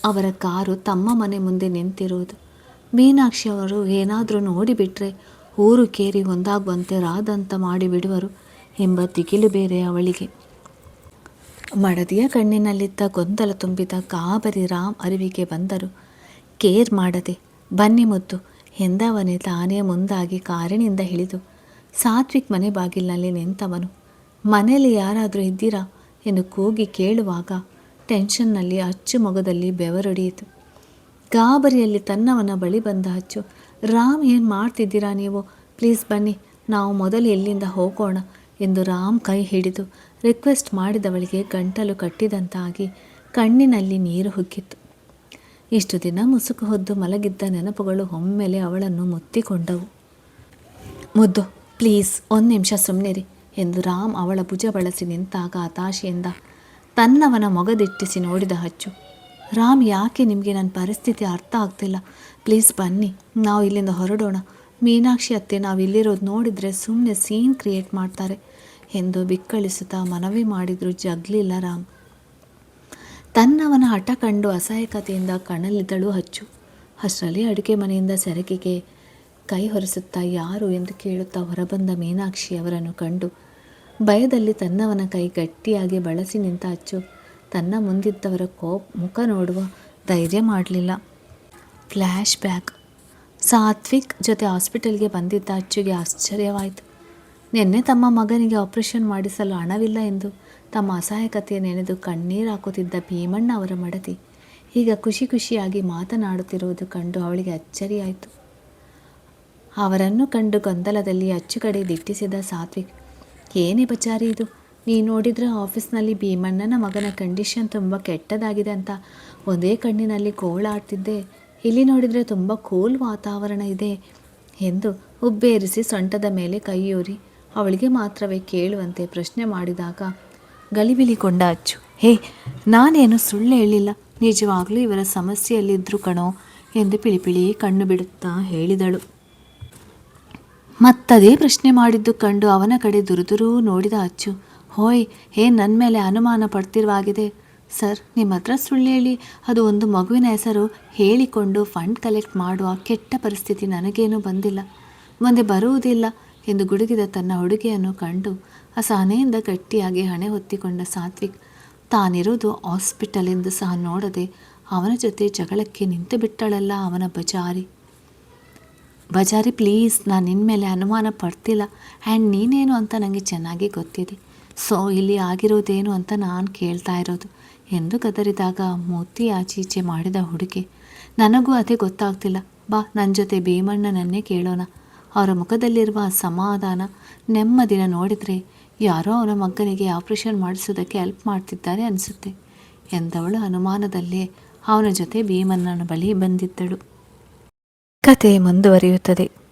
A: ಅವರ ಕಾರು ತಮ್ಮ ಮನೆ ಮುಂದೆ ನಿಂತಿರುವುದು. ಮೀನಾಕ್ಷಿ ಅವರು ಏನಾದರೂ ನೋಡಿಬಿಟ್ರೆ ಊರು ಕೇರಿ ಒಂದಾಗುವಂತೆ ರಾದಂತ ಮಾಡಿಬಿಡುವರು ಎಂಬ ದಿಗಿಲು ಬೇರೆ ಅವಳಿಗೆ. ಮಡದಿಯ ಕಣ್ಣಿನಲ್ಲಿದ್ದ ಗೊಂದಲ ತುಂಬಿದ ಗಾಬರಿ ರಾಮ್ ಅರಿವಿಗೆ ಬಂದರು. ಕೇರ್ ಮಾಡದೆ ಬನ್ನಿ ಮುದ್ದು ಎಂದವನೇ ತಾನೇ ಮುಂದಾಗಿ ಕಾರಿನಿಂದ ಇಳಿದು ಸಾತ್ವಿಕ್ ಮನೆ ಬಾಗಿಲಿನಲ್ಲಿ ನಿಂತವನು ಮನೆಯಲ್ಲಿ ಯಾರಾದರೂ ಇದ್ದೀರಾ ಎಂದು ಕೂಗಿ ಕೇಳುವಾಗ ಟೆನ್ಷನ್ನಲ್ಲಿ ಅಚ್ಚು ಮೊಗದಲ್ಲಿ ಬೆವರೊಡೆಯಿತು. ಗಾಬರಿಯಲ್ಲಿ ತನ್ನವನ ಬಳಿ ಬಂದ ಅಚ್ಚು, ರಾಮ್ ಏನು ಮಾಡ್ತಿದ್ದೀರಾ ನೀವು? ಪ್ಲೀಸ್ ಬನ್ನಿ, ನಾವು ಮೊದಲು ಎಲ್ಲಿಂದ ಹೋಗೋಣ ಎಂದು ರಾಮ್ ಕೈ ಹಿಡಿದು ರಿಕ್ವೆಸ್ಟ್ ಮಾಡಿದವಳಿಗೆ ಗಂಟಲು ಕಟ್ಟಿದಂತಾಗಿ ಕಣ್ಣಿನಲ್ಲಿ ನೀರು ಹುಕ್ಕಿತ್ತು. ಇಷ್ಟು ದಿನ ಮುಸುಕು ಹೊದ್ದು ಮಲಗಿದ್ದ ನೆನಪುಗಳು ಒಮ್ಮೆಲೆ ಅವಳನ್ನು ಮುತ್ತಿಕೊಂಡವು. ಮುದ್ದು ಪ್ಲೀಸ್ 1 ನಿಮಿಷ ಸುಮ್ಮನಿರಿ ಎಂದು ರಾಮ್ ಅವಳ ಭುಜ ಬಳಸಿ ನಿಂತಾಗ ಹತಾಶೆಯಿಂದ ತನ್ನವನ ಮೊಗದಿಟ್ಟಿಸಿ ನೋಡಿದ ಅಚ್ಚು. ರಾಮ್, ಯಾಕೆ ನಿಮಗೆ ನನ್ನ ಪರಿಸ್ಥಿತಿ ಅರ್ಥ ಆಗ್ತಿಲ್ಲ? ಪ್ಲೀಸ್ ಬನ್ನಿ, ನಾವು ಇಲ್ಲಿಂದ ಹೊರಡೋಣ. ಮೀನಾಕ್ಷಿ ಅತ್ತೆ ನಾವು ಇಲ್ಲಿರೋದು ನೋಡಿದರೆ ಸುಮ್ಮನೆ ಸೀನ್ ಕ್ರಿಯೇಟ್ ಮಾಡ್ತಾರೆ ಎಂದು ಬಿಕ್ಕಳಿಸುತ್ತಾ ಮನವಿ ಮಾಡಿದರೂ ಜಗ್ಲಿಲ್ಲ ರಾಮ್. ತನ್ನವನ ಹಠ ಕಂಡು ಅಸಹಾಯಕತೆಯಿಂದ ಕಣಲಿದ್ದಳು ಅಚ್ಚು. ಅಷ್ಟರಲ್ಲಿ ಅಡುಗೆ ಮನೆಯಿಂದ ಸೆರಗಿಗೆ ಕೈ ಹೊರಿಸುತ್ತಾ ಯಾರು ಎಂದು ಕೇಳುತ್ತಾ ಹೊರಬಂದ ಮೀನಾಕ್ಷಿ ಅವರನ್ನು ಕಂಡು ಭಯದಲ್ಲಿ ತನ್ನವನ ಕೈ ಗಟ್ಟಿಯಾಗಿ ಬಳಸಿ ನಿಂತ ಅಚ್ಚು ತನ್ನ ಮುಂದಿದ್ದವರ ಮುಖ ನೋಡುವ ಧೈರ್ಯ ಮಾಡಲಿಲ್ಲ. Flash back. ಸಾತ್ವಿಕ್ ಜೊತೆ ಹಾಸ್ಪಿಟಲ್ಗೆ ಬಂದಿದ್ದ ಅಚ್ಚುಗೆ ಆಶ್ಚರ್ಯವಾಯಿತು. ನಿನ್ನೆ ತಮ್ಮ ಮಗನಿಗೆ ಆಪರೇಷನ್ ಮಾಡಿಸಲು ಹಣವಿಲ್ಲ ಎಂದು ತಮ್ಮ ಅಸಹಾಯಕತೆ ನೆನೆದು ಕಣ್ಣೀರು ಹಾಕುತ್ತಿದ್ದ ಭೀಮಣ್ಣ ಅವರ ಮಡದಿ ಈಗ ಖುಷಿ ಖುಷಿಯಾಗಿ ಮಾತನಾಡುತ್ತಿರುವುದು ಕಂಡು ಅವಳಿಗೆ ಅಚ್ಚರಿಯಾಯಿತು. ಅವರನ್ನು ಕಂಡು ಗೊಂದಲದಲ್ಲಿ ಅಚ್ಚು ಕಡೆ ದಿಟ್ಟಿಸಿದ ಸಾತ್ವಿಕ್, ಏನೇ ಬಚಾರಿ ಇದು? ನೀ ನೋಡಿದರೆ ಆಫೀಸ್ನಲ್ಲಿ ಭೀಮಣ್ಣನ ಮಗನ ಕಂಡೀಷನ್ ತುಂಬ ಕೆಟ್ಟದಾಗಿದೆ ಅಂತ ಒಂದೇ ಕಣ್ಣಿನಲ್ಲಿ ಗೋಳಾಡ್ತಿದ್ದೆ, ಇಲ್ಲಿ ನೋಡಿದರೆ ತುಂಬ ಕೂಲ್ ವಾತಾವರಣ ಇದೆ ಎಂದು ಉಬ್ಬೇರಿಸಿ ಸೊಂಟದ ಮೇಲೆ ಕೈಯೂರಿ ಅವಳಿಗೆ ಮಾತ್ರವೇ ಕೇಳುವಂತೆ ಪ್ರಶ್ನೆ ಮಾಡಿದಾಗ ಗಲಿಬಿಲಿಗೊಂಡ ಅಚ್ಚು, ಹೇ ನಾನೇನು ಸುಳ್ಳು ಹೇಳಿಲ್ಲ, ನಿಜವಾಗ್ಲೂ ಇವರ ಸಮಸ್ಯೆಯಲ್ಲಿದ್ದರು ಕಣೋ ಎಂದು ಪಿಳಿಪಿಳಿ ಕಣ್ಣು ಬಿಡುತ್ತಾ ಹೇಳಿದಳು. ಮತ್ತದೇ ಪ್ರಶ್ನೆ ಮಾಡಿದ್ದು ಕಂಡು ಅವನ ಕಡೆ ದುರುದುರು ನೋಡಿದ ಅಚ್ಚು, ಹೋಯ್ ನನ್ನ ಮೇಲೆ ಅನುಮಾನ ಪಡ್ತಿರುವಾಗಿದೆ ಸರ್. ನಿಮ್ಮ ಹತ್ರ ಸುಳ್ಳು ಹೇಳಿ ಅದು ಒಂದು ಮಗುವಿನ ಹೆಸರು ಹೇಳಿಕೊಂಡು ಫಂಡ್ ಕಲೆಕ್ಟ್ ಮಾಡುವ ಕೆಟ್ಟ ಪರಿಸ್ಥಿತಿ ನನಗೇನೂ ಬಂದಿಲ್ಲ, ಮುಂದೆ ಬರುವುದಿಲ್ಲ ಎಂದು ಗುಡುಗಿದ ತನ್ನ ಹುಡುಗಿಯನ್ನು ಕಂಡು ಅಸಹನೆಯಿಂದ ಗಟ್ಟಿಯಾಗಿ ಹಣೆ ಹೊತ್ತಿಕೊಂಡ ಸಾತ್ವಿಕ್ ತಾನಿರೋದು ಹಾಸ್ಪಿಟಲ್ ಎಂದು ಸಹ ನೋಡದೆ ಅವನ ಜೊತೆ ಜಗಳಕ್ಕೆ ನಿಂತು ಬಿಟ್ಟಳಲ್ಲ ಅವನ ಬಜಾರಿ ಪ್ಲೀಸ್, ನಾನು ನಿನ್ನ ಮೇಲೆ ಅನುಮಾನ ಪಡ್ತಿಲ್ಲ ಆ್ಯಂಡ್ ನೀನೇನು ಅಂತ ನನಗೆ ಚೆನ್ನಾಗಿ ಗೊತ್ತಿದೆ. ಸೊ ಇಲ್ಲಿ ಆಗಿರೋದೇನು ಅಂತ ನಾನು ಕೇಳ್ತಾ ಇರೋದು ಎಂದು ಗದರಿದಾಗ ಮೂತಿ ಆಚೀಚೆ ಮಾಡಿದ ಹುಡುಗಿ, ನನಗೂ ಅದೇ ಗೊತ್ತಾಗ್ತಿಲ್ಲ, ಬಾ ನನ್ನ ಜೊತೆ ಭೀಮಣ್ಣನನ್ನೇ ಕೇಳೋಣ. ಅವರ ಮುಖದಲ್ಲಿರುವ ಸಮಾಧಾನ ನೆಮ್ಮದಿನ ನೋಡಿದರೆ ಯಾರೋ ಅವರ ಮಗನಿಗೆ ಆಪರೇಷನ್ ಮಾಡಿಸೋದಕ್ಕೆ ಹೆಲ್ಪ್ ಮಾಡ್ತಿದ್ದಾರೆ ಅನಿಸುತ್ತೆ ಎಂದವಳು ಅನುಮಾನದಲ್ಲೇ ಅವನ ಜೊತೆ ಭೀಮಣ್ಣನ ಬಳಿ ಬಂದಿದ್ದಳು. ಕತೆ ಮುಂದುವರಿಯುತ್ತದೆ.